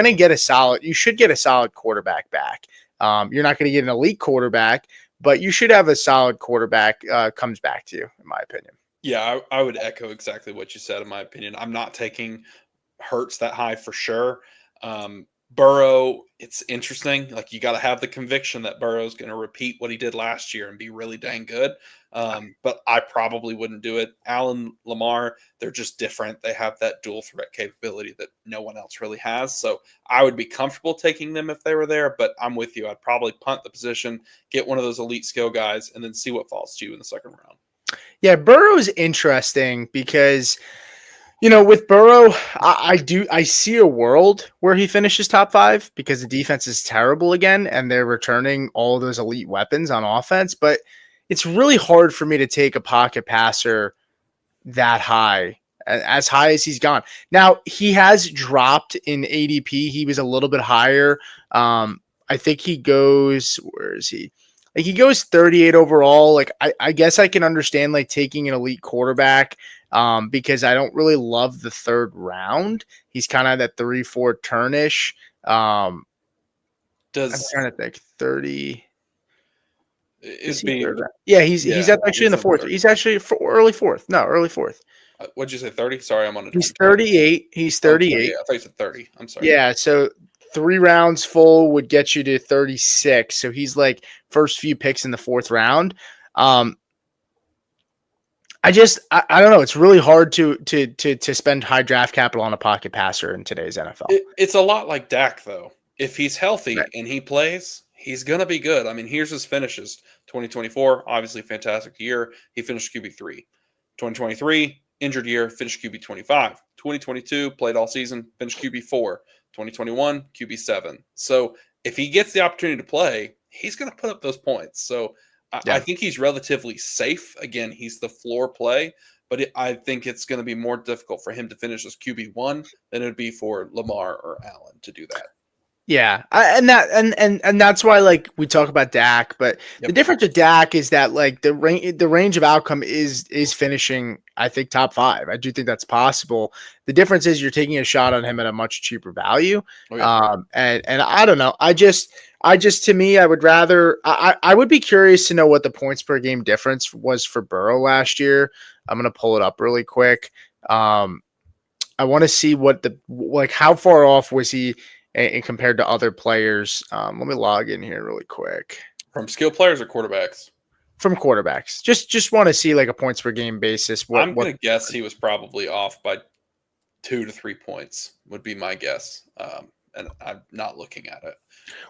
should get a solid quarterback back. You're not going to get an elite quarterback, but you should have a solid quarterback comes back to you, in my opinion. Yeah, I would echo exactly what you said. In my opinion, I'm not taking Hurts that high for sure. Burrow, it's interesting. Like, you got to have the conviction that Burrow's going to repeat what he did last year and be really dang good. But I probably wouldn't do it. Allen, Lamar, they're just different. They have that dual threat capability that no one else really has. So I would be comfortable taking them if they were there, but I'm with you. I'd probably punt the position, get one of those elite skill guys, and then see what falls to you in the second round. Yeah, Burrow's interesting because – with Burrow, I see a world where he finishes top 5 because the defense is terrible again and they're returning all those elite weapons on offense. But it's really hard for me to take a pocket passer that high, as high as he's gone. Now, he has dropped in ADP. He was a little bit higher. I think he goes, where is he? Like he goes 38 overall. Like I guess I can understand like taking an elite quarterback because I don't really love the third round. He's kind of that 3-4 turnish. I'm Does trying to think. 30. Is it he be? third round? Yeah, he's Yeah, actually in he's the in fourth. third. He's actually early fourth. No, early fourth. What'd you say? 30? Sorry, I'm on a He's different tab. 38. He's Oh, 38. 38. I thought you said 30. I'm sorry. Yeah, so 3 rounds full would get you to 36. So he's like first few picks in the fourth round. I don't know. It's really hard to spend high draft capital on a pocket passer in today's NFL. It's a lot like Dak, though. If he's healthy Right. and he plays, he's going to be good. I mean, here's his finishes 2024, obviously fantastic year. He finished QB3. 2023, injured year, finished QB25. 2022, played all season, finished QB4. 2021, QB7. So if he gets the opportunity to play, he's going to put up those points. So I Yeah. think he's relatively safe. Again, he's the floor play, but I think it's going to be more difficult for him to finish as QB1 than it would be for Lamar or Allen to do that. Yeah, and that's why like we talk about Dak, but the difference with Dak is that like the range of outcome is finishing. I think top 5. I do think that's possible. The difference is you're taking a shot on him at a much cheaper value. Oh, yeah. And I don't know. I just to me, I would rather. I would be curious to know what the points per game difference was for Burrow last year. I'm gonna pull it up really quick. I want to see what how far off was he and compared to other players. Let me log in here really quick. From skill players or quarterbacks? From quarterbacks. Just want to see like a points per game basis. I'm going to guess he was probably off by 2 to 3 points would be my guess. And I'm not looking at it.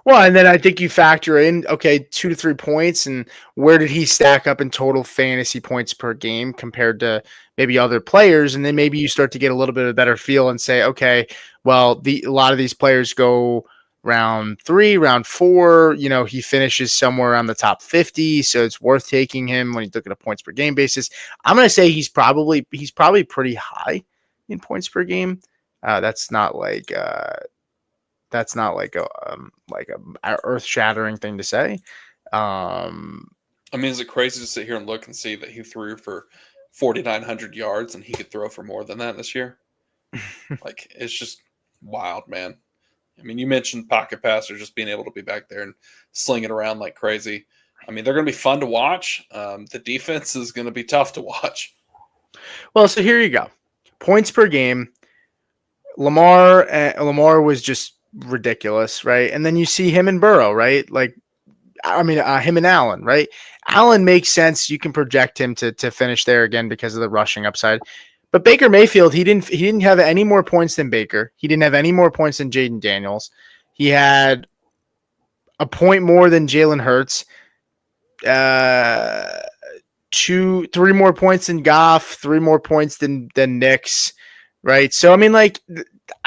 Well, and then I think you factor in, okay, 2 to 3 points, and where did he stack up in total fantasy points per game compared to maybe other players? And then maybe you start to get a little bit of a better feel and say, okay, well, a lot of these players go round 3, round 4, he finishes somewhere around the top 50, so it's worth taking him when you look at a points per game basis. I'm going to say he's probably pretty high in points per game. That's not like a earth-shattering thing to say. I mean, is it crazy to sit here and look and see that he threw for 4,900 yards and he could throw for more than that this year? Like, it's just wild, man. I mean, you mentioned pocket passers just being able to be back there and sling it around like crazy. I mean, they're going to be fun to watch. The defense is going to be tough to watch. Well, so here you go. Points per game. Lamar was just ridiculous, right? And then you see him and Burrow, right? Like, I mean, him and Allen, right? Allen makes sense. You can project him to finish there again because of the rushing upside. But Baker Mayfield, he didn't have any more points than Baker. He didn't have any more points than Jaden Daniels. He had a point more than Jalen Hurts. 3 more points than Goff. 3 more points than Knicks. Right. So, I mean, like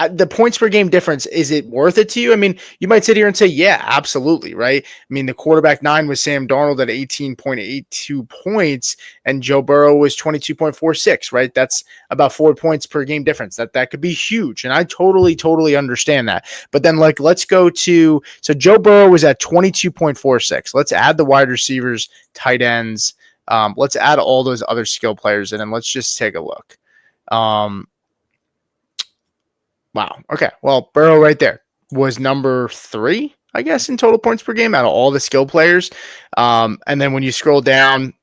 the points per game difference, is it worth it to you? I mean, you might sit here and say, yeah, absolutely. Right. I mean, the quarterback 9 was Sam Darnold at 18.82 points and Joe Burrow was 22.46. Right. That's about 4 points per game difference. That could be huge. And I totally understand that. But then let's go to, so Joe Burrow was at 22.46. Let's add the wide receivers, tight ends. Let's add all those other skill players in and let's just take a look. Wow. Okay. Well, Burrow right there was number 3, I guess, in total points per game out of all the skill players. And then when you scroll down,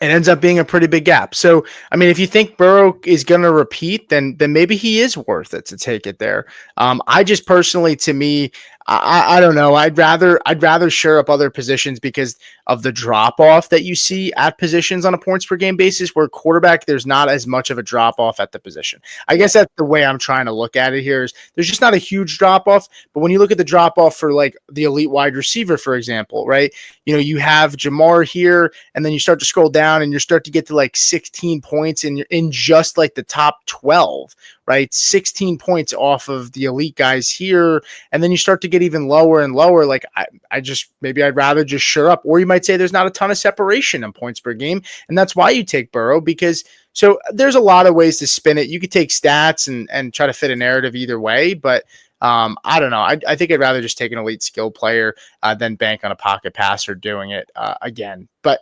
it ends up being a pretty big gap. So, I mean, if you think Burrow is going to repeat, then maybe he is worth it to take it there. I just personally, to me, I don't know. I'd rather shore up other positions because of the drop off that you see at positions on a points per game basis. Where quarterback, there's not as much of a drop off at the position. I guess that's the way I'm trying to look at it here. Is there's just not a huge drop off, but when you look at the drop off for like the elite wide receiver, for example, right? You have Jamar here, and then you start to scroll down, and you start to get to like 16 points in just like the top 12. Right, 16 points off of the elite guys here, and then you start to get even lower and lower. Like I'd rather just shore up, or you might say there's not a ton of separation in points per game, and that's why you take Burrow because. So there's a lot of ways to spin it. You could take stats and try to fit a narrative either way, but I don't know. I think I'd rather just take an elite skill player than bank on a pocket passer doing it again. But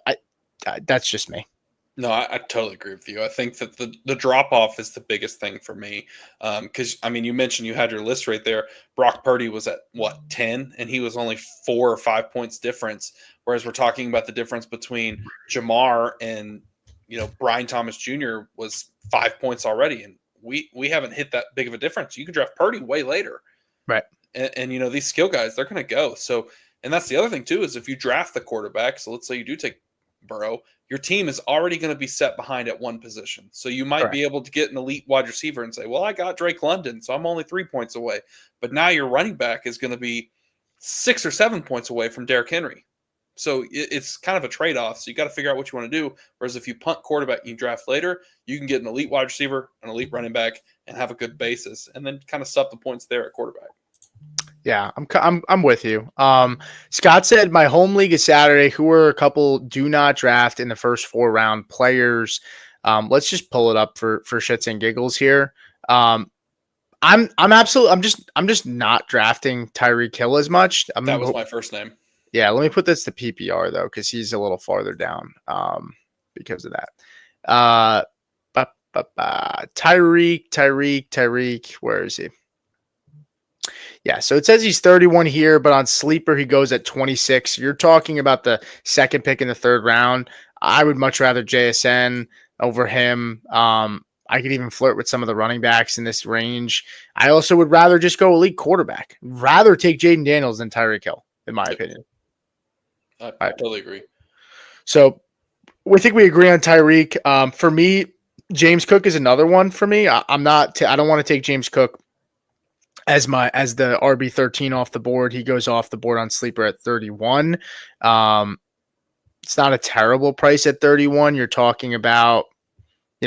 that's just me. No, I totally agree with you. I think that the drop off is the biggest thing for me. Because I mean, you mentioned you had your list right there. Brock Purdy was at what 10, and he was only 4 or 5 points difference. Whereas we're talking about the difference between Jamar and Brian Thomas Jr. was 5 points already, and we haven't hit that big of a difference. You can draft Purdy way later, right? And these skill guys, they're going to go. So, and that's the other thing too is if you draft the quarterback. So let's say you do take Burrow, your team is already going to be set behind at one position. So you might be able to get an elite wide receiver and say, well, I got Drake London, so I'm only 3 points away. But now your running back is going to be 6 or 7 points away from Derrick Henry. So it's kind of a trade-off. So you got to figure out what you want to do. Whereas if you punt quarterback and you draft later, you can get an elite wide receiver, an elite running back, and have a good basis, and then kind of sup the points there at quarterback. Yeah, I'm with you. Scott said my home league is Saturday. Who are a couple do not draft in the first 4 round players? Let's just pull it up for shits and giggles here. I'm just not drafting Tyreek Hill as much. That was my first name. Yeah, let me put this to PPR though, because he's a little farther down. Because of that. Tyreek. Where is he? Yeah, so it says he's 31 here, but on Sleeper, he goes at 26. You're talking about the second pick in the 3rd round. I would much rather JSN over him. I could even flirt with some of the running backs in this range. I also would rather just go elite quarterback. Rather take Jaden Daniels than Tyreek Hill, in my opinion. I totally agree. So we think we agree on Tyreek. For me, James Cook is another one for me. I don't want to take James Cook as the RB13 off the board. He goes off the board on Sleeper at 31. It's not a terrible price at 31. You're talking about,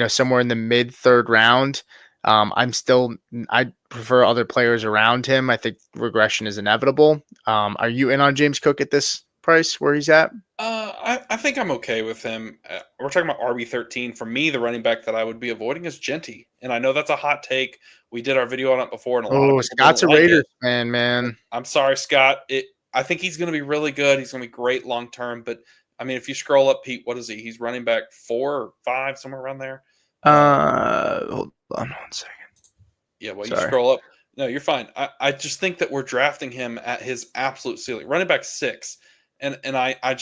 somewhere in the mid 3rd round. I prefer other players around him. I think regression is inevitable. Are you in on James Cook at this price where he's at? I think I'm okay with him. We're talking about RB13. For me, the running back that I would be avoiding is Genty. And I know that's a hot take. We did our video on it before. And Scott's a Raiders fan, man. I'm sorry, Scott. I think he's going to be really good. He's going to be great long term. But, I mean, if you scroll up, Pete, what is he? He's running back 4 or 5, somewhere around there. Hold on 1 second. Yeah, well, you scroll up. No, you're fine. I just think that we're drafting him at his absolute ceiling. Running back 6. And I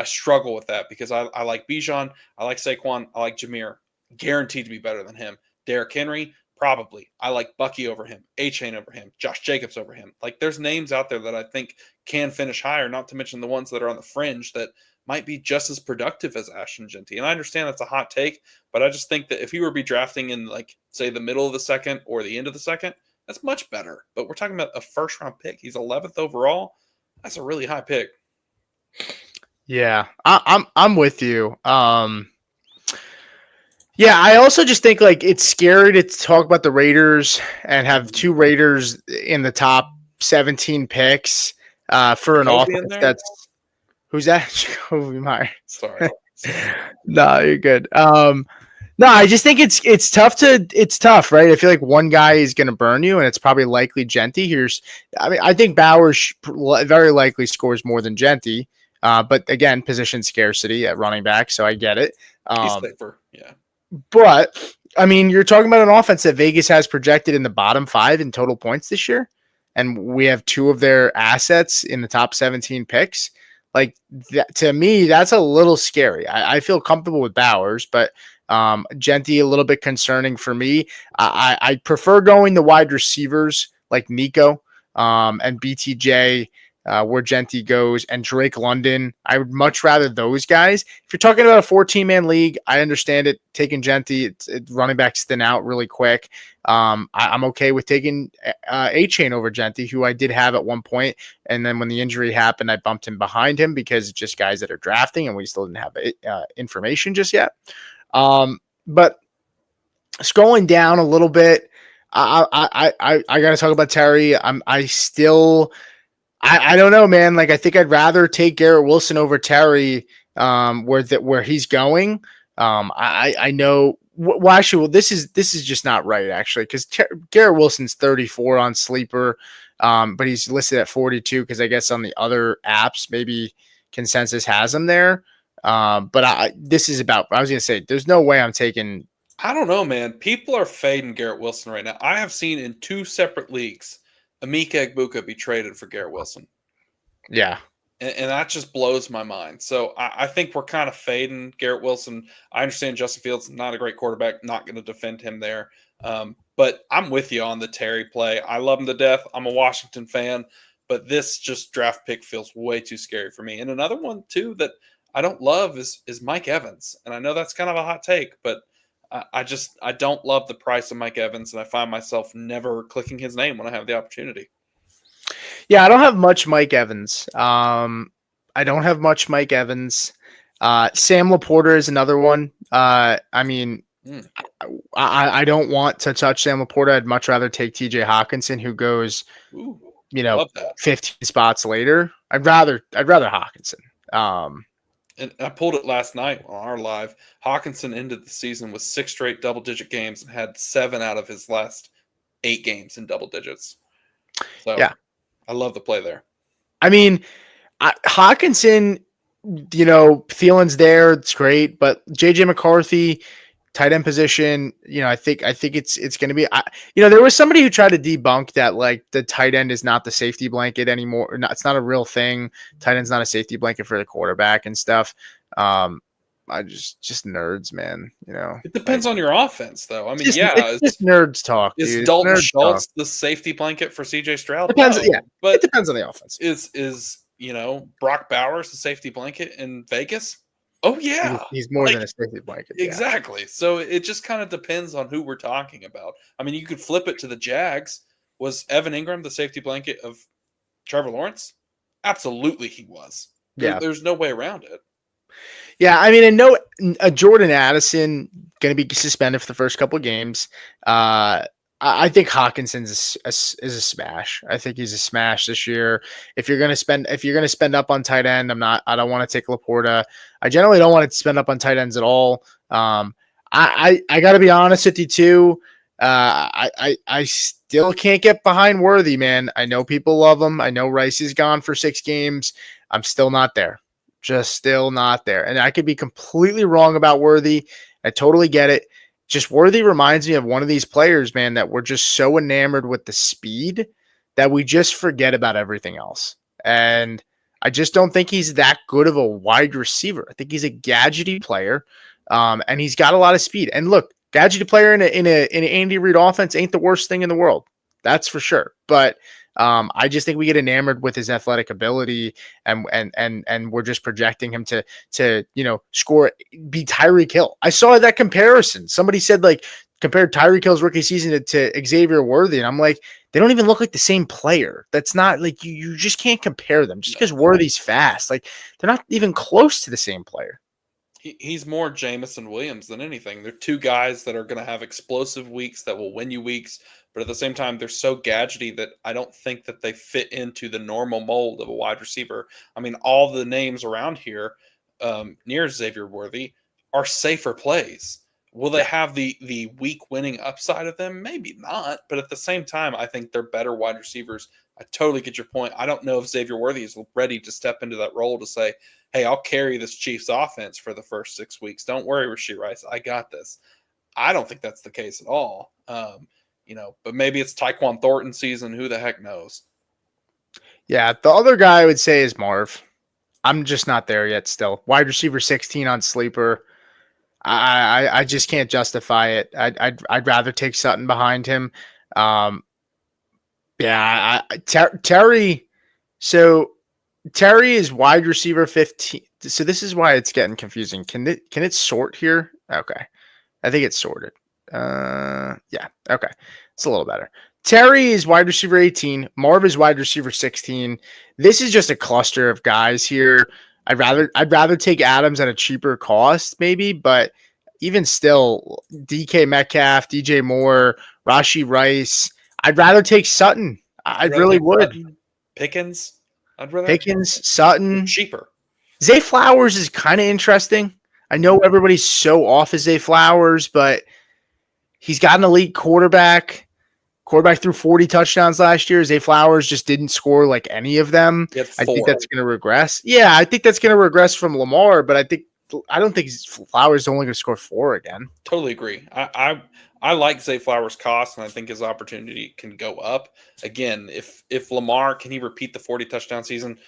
struggle with that because I like Bijan, I like Saquon, I like Jameer, guaranteed to be better than him. Derrick Henry, probably. I like Bucky over him, A-Chain over him, Josh Jacobs over him. Like there's names out there that I think can finish higher, not to mention the ones that are on the fringe that might be just as productive as Ashton Genty. And I understand that's a hot take, but I just think that if he were to be drafting in like say the middle of the second or the end of the second, that's much better. But we're talking about a 1st round pick. He's 11th overall. That's a really high pick. Yeah, I'm with you. Yeah, I also just think like it's scary to talk about the Raiders and have 2 Raiders in the top 17 picks for an offense that's who's that? Jacoby Myers. Sorry. No, you're good. No, I just think it's tough, right? I feel like one guy is going to burn you, and it's probably likely Genty. I think Bowers very likely scores more than Genty. But again, position scarcity at running back, so I get it. He's safer, yeah. But I mean, you're talking about an offense that Vegas has projected in the bottom 5 in total points this year, and we have 2 of their assets in the top 17 picks. Like that, to me, that's a little scary. I feel comfortable with Bowers, but Genty a little bit concerning for me. I prefer going the wide receivers like Nico and BTJ. Where Genty goes and Drake London. I would much rather those guys. If you're talking about a 14-man league, I understand it. Taking Genty, running backs thin out really quick. I'm okay with taking A-Chain over Genty, who I did have at one point. And then when the injury happened, I bumped him behind him because it's just guys that are drafting and we still didn't have information just yet. But scrolling down a little bit, I got to talk about Terry. I don't know, man. Like, I think I'd rather take Garrett Wilson over Terry, where he's going. I know Well, actually, this is just not right, actually, because Garrett Wilson's 34 on Sleeper, but he's listed at 42 because I guess on the other apps, maybe Consensus has him there. But I was gonna say, there's no way I'm taking. I don't know, man. People are fading Garrett Wilson right now. I have seen in 2 separate leagues Emeka Egbuka be traded for Garrett Wilson. Yeah. And that just blows my mind. So I think we're kind of fading Garrett Wilson. I understand Justin Fields not a great quarterback, not going to defend him there. But I'm with you on the Terry play. I love him to death. I'm a Washington fan, but this just draft pick feels way too scary for me. And another one too that I don't love is Mike Evans. And I know that's kind of a hot take, but I don't love the price of Mike Evans, and I find myself never clicking his name when I have the opportunity. Yeah, I don't have much Mike Evans. I don't have much Mike Evans. Sam Laporta is another one. I mean, I don't want to touch Sam Laporta. I'd much rather take TJ Hawkinson, who goes, 15 spots later. I'd rather Hawkinson. And I pulled it last night on our live. Hawkinson ended the season with 6 straight double-digit games and had 7 out of his last 8 games in double digits. So yeah, I love the play there. I mean, Hawkinson, Thielen's there. It's great. But J.J. McCarthy, tight end position, I think it's going to be, there was somebody who tried to debunk that, like, the tight end is not the safety blanket anymore. It's not a real thing. Tight end's not a safety blanket for the quarterback and stuff. I just nerds, man. It depends on your offense, though. I mean, it's just nerds talk. Is Dalton Schultz the safety blanket for CJ Stroud? Depends. No, yeah, but it depends on the offense. Is Brock Bowers the safety blanket in Vegas? Oh yeah, he's more than a safety blanket. Exactly. Yeah. So it just kind of depends on who we're talking about. I mean, you could flip it to the Jags. Was Evan Ingram the safety blanket of Trevor Lawrence? Absolutely, he was. There's no way around it. Yeah, I mean, and Jordan Addison going to be suspended for the first couple of games. I think Hawkinson's is a smash. I think he's a smash this year. If you're gonna spend up on tight end, I don't want to take Laporta. I generally don't want to spend up on tight ends at all. I got to be honest with you too. I still can't get behind Worthy, man. I know people love him. I know Rice is gone for 6 games. I'm still not there. Just still not there. And I could be completely wrong about Worthy. I totally get it. Just Worthy reminds me of one of these players, man, that we're just so enamored with the speed that we just forget about everything else. And I just don't think he's that good of a wide receiver. I think he's a gadgety player, and he's got a lot of speed. And look, gadgety player in an Andy Reid offense ain't the worst thing in the world. That's for sure. But I just think we get enamored with his athletic ability, and we're just projecting him to score, be Tyreek Hill. I saw that comparison. Somebody said, like, compared Tyreek Hill's rookie season to Xavier Worthy, and I'm like, they don't even look like the same player. That's not like you just can't compare them just because Worthy's fast. Like, they're not even close to the same player. He's more Jameson Williams than anything. They're 2 guys that are going to have explosive weeks that will win you weeks. But at the same time, they're so gadgety that I don't think that they fit into the normal mold of a wide receiver. I mean, all the names around here near Xavier Worthy are safer plays. Will they have the week winning upside of them? Maybe not. But at the same time, I think they're better wide receivers. I totally get your point. I don't know if Xavier Worthy is ready to step into that role to say, hey, I'll carry this Chiefs offense for the first 6 weeks. Don't worry, Rashee Rice. I got this. I don't think that's the case at all. But maybe it's Tyquan Thornton season. Who the heck knows? Yeah, the other guy I would say is Marv. I'm just not there yet still. Wide receiver 16 on Sleeper. I just can't justify it. I'd rather take Sutton behind him. Terry. So Terry is wide receiver 15. So this is why it's getting confusing. Can it sort here? Okay. I think it's sorted. Yeah. Okay. It's a little better. Terry is wide receiver 18. Marv is wide receiver 16. This is just a cluster of guys here. I'd rather take Adams at a cheaper cost, maybe, but even still, DK Metcalf, DJ Moore, Rashee Rice. I'd rather take Sutton. I really would. Sutton, Pickens. I'd rather Pickens, Sutton. cheaper. Zay Flowers is kind of interesting. I know everybody's so off of Zay Flowers, but he's got an elite quarterback. Quarterback threw 40 touchdowns last year. Zay Flowers just didn't score like any of them. He had I think 4. that's going to regress. Yeah, I think that's going to regress from Lamar, but I don't think Flowers is only going to score 4 again. Totally agree. I like Zay Flowers' cost, and I think his opportunity can go up. Again, if Lamar, can he repeat the 40 touchdown season?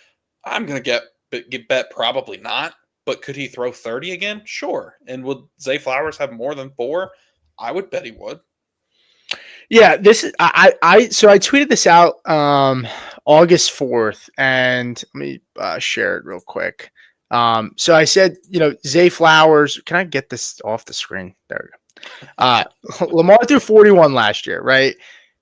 I'm going to get bet probably not. But could he throw 30 again? Sure. And would Zay Flowers have more than 4? I would bet he would. Yeah, this is so I tweeted this out August 4th, and let me share it real quick. So I said, Zay Flowers. Can I get this off the screen? There we go. Lamar threw 41 last year, right?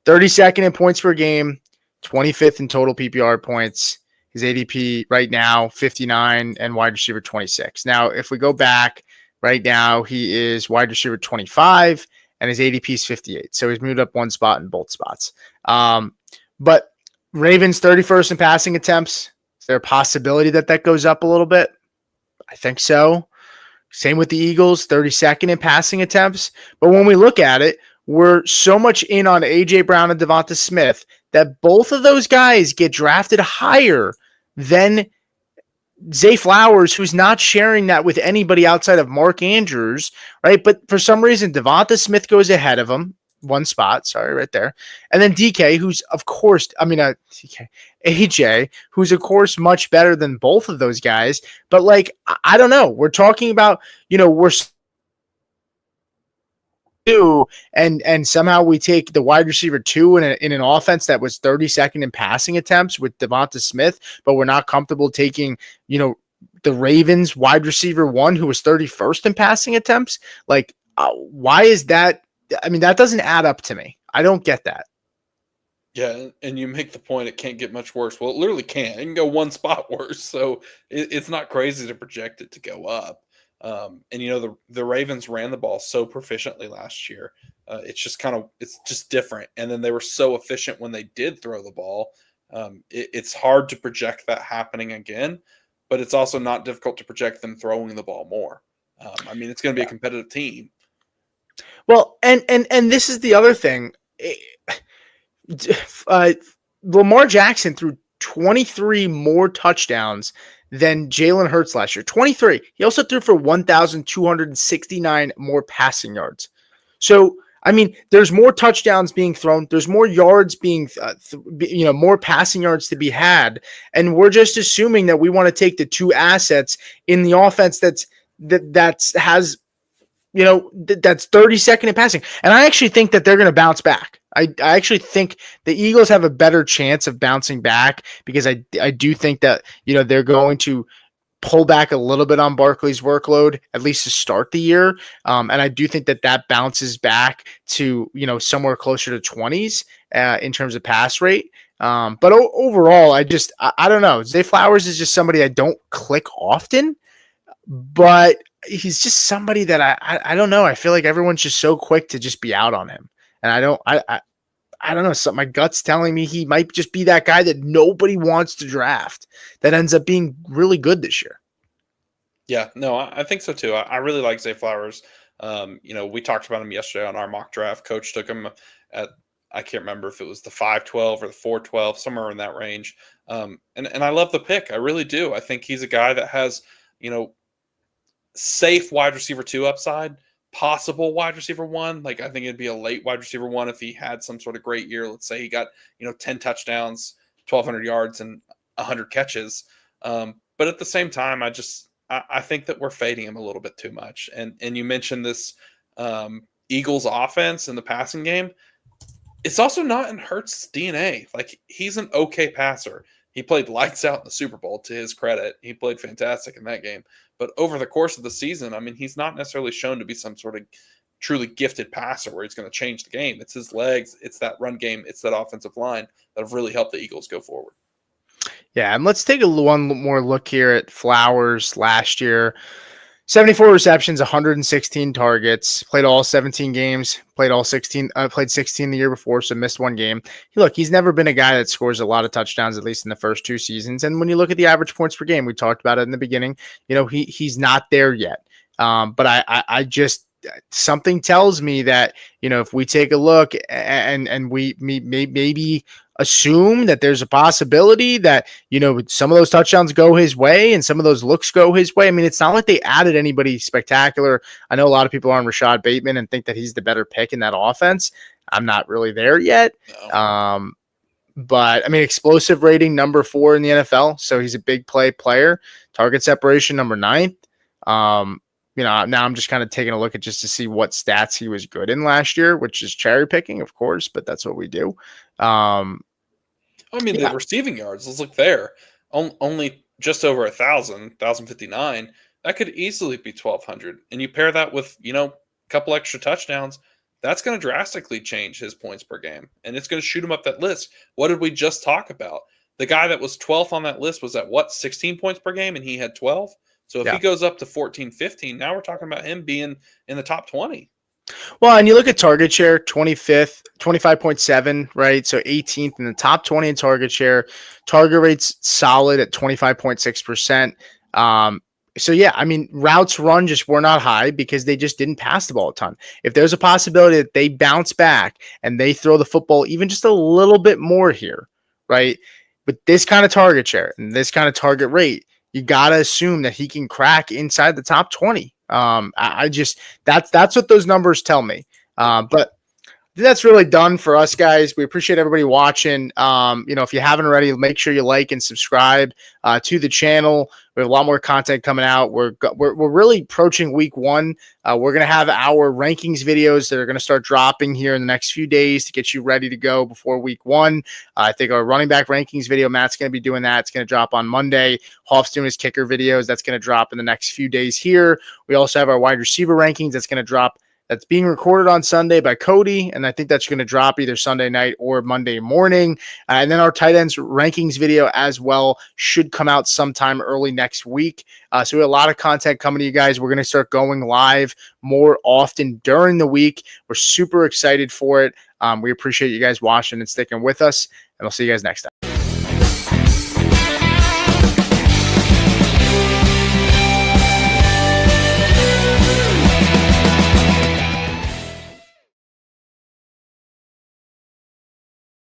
32nd in points per game, 25th in total PPR points. His ADP right now 59 and wide receiver 26. Now, if we go back right now, he is wide receiver 25. And his ADP is 58. So he's moved up one spot in both spots. But Ravens 31st in passing attempts. Is there a possibility that goes up a little bit? I think so. Same with the Eagles, 32nd in passing attempts. But when we look at it, we're so much in on A.J. Brown and Devonta Smith that both of those guys get drafted higher than Zay Flowers, who's not sharing that with anybody outside of Mark Andrews, right? But for some reason, Devonta Smith goes ahead of him, one spot, sorry, right there. And then DK, who's of course, AJ, who's of course much better than both of those guys. But like, I don't know. We're talking about, we're and somehow we take the wide receiver 2 in an offense that was 32nd in passing attempts with Devonta Smith, but we're not comfortable taking, the Ravens wide receiver 1 who was 31st in passing attempts. Like, why is that? I mean, that doesn't add up to me. I don't get that. Yeah, and you make the point it can't get much worse. Well, it literally can't. It can go one spot worse. So it's not crazy to project it to go up. And the Ravens ran the ball so proficiently last year. It's just different. And then they were so efficient when they did throw the ball. It's hard to project that happening again, but it's also not difficult to project them throwing the ball more. It's going to be a competitive team. Well, and this is the other thing. Lamar Jackson threw 23 more touchdowns than Jalen Hurts last year. 23. He also threw for 1,269 more passing yards. So, there's more touchdowns being thrown. There's more yards being, more passing yards to be had. And we're just assuming that we want to take the 2 assets in the offense that's 32nd in passing. And I actually think that they're going to bounce back. I actually think the Eagles have a better chance of bouncing back because I do think that, they're going to pull back a little bit on Barkley's workload, at least to start the year. And I do think that bounces back to, somewhere closer to 20s in terms of pass rate. But overall, I don't know. Zay Flowers is just somebody I don't click often, but he's just somebody that I don't know. I feel like everyone's just so quick to just be out on him. And I don't know. My gut's telling me he might just be that guy that nobody wants to draft that ends up being really good this year. Yeah, no, I think so too. I really like Zay Flowers. We talked about him yesterday on our mock draft. Coach took him at, I can't remember if it was the 5-12 or the 4-12, somewhere in that range. And I love the pick. I really do. I think he's a guy that has, safe wide receiver 2 upside, possible wide receiver 1. Like, I think it'd be a late wide receiver 1 if he had some sort of great year. Let's say he got, 10 touchdowns, 1,200 yards and 100 catches. But at the same time, I think that we're fading him a little bit too much. And you mentioned this Eagles offense in the passing game. It's also not in Hurts' DNA. Like, he's an okay passer. He played lights out in the Super Bowl, to his credit. He played fantastic in that game. But over the course of the season, he's not necessarily shown to be some sort of truly gifted passer where he's going to change the game. It's his legs, it's that run game, it's that offensive line that have really helped the Eagles go forward. Yeah, and let's take one more look here at Flowers last year. 74 receptions, 116 targets, played all 17 games, played 16 the year before, so missed one game. Look, he's never been a guy that scores a lot of touchdowns, at least in the first 2 seasons. And when you look at the average points per game, we talked about it in the beginning, he's not there yet. But I just something tells me that, if we take a look and we maybe assume that there's a possibility that, some of those touchdowns go his way and some of those looks go his way. I mean, it's not like they added anybody spectacular. I know a lot of people are on Rashad Bateman and think that he's the better pick in that offense. I'm not really there yet. No. But I mean, explosive rating number 4 in the NFL. So he's a big player. Target separation number 9th. Now I'm just kind of taking a look at just to see what stats he was good in last year, which is cherry picking, of course, but that's what we do. The receiving yards, let's look there. Only just over 1,059. That could easily be 1,200. And you pair that with, a couple extra touchdowns, that's going to drastically change his points per game. And it's going to shoot him up that list. What did we just talk about? The guy that was 12th on that list was at 16 points per game, and he had 12. So if he goes up to 14, 15, now we're talking about him being in the top 20. Well, and you look at target share, 25th, 25.7, right? So 18th in the top 20 in target share. Target rate's solid at 25.6%. So, yeah, I mean, routes run just were not high because they just didn't pass the ball a ton. If there's a possibility that they bounce back and they throw the football even just a little bit more here, right? With this kind of target share and this kind of target rate, you got to assume that he can crack inside the top 20. That's what those numbers tell me. But that's really done for us, guys. We appreciate everybody watching. If you haven't already, make sure you like and subscribe to the channel. We have a lot more content coming out. We're really approaching week 1. We're going to have our rankings videos that are going to start dropping here in the next few days to get you ready to go before week 1. I think our running back rankings video, Matt's going to be doing that. It's going to drop on Monday. Hoff's doing his kicker videos. That's going to drop in the next few days here. We also have our wide receiver rankings. That's going to drop. That's being recorded on Sunday by Cody, and I think that's going to drop either Sunday night or Monday morning. And then our tight ends rankings video as well should come out sometime early next week. So we have a lot of content coming to you guys. We're going to start going live more often during the week. We're super excited for it. We appreciate you guys watching and sticking with us, and I'll see you guys next time.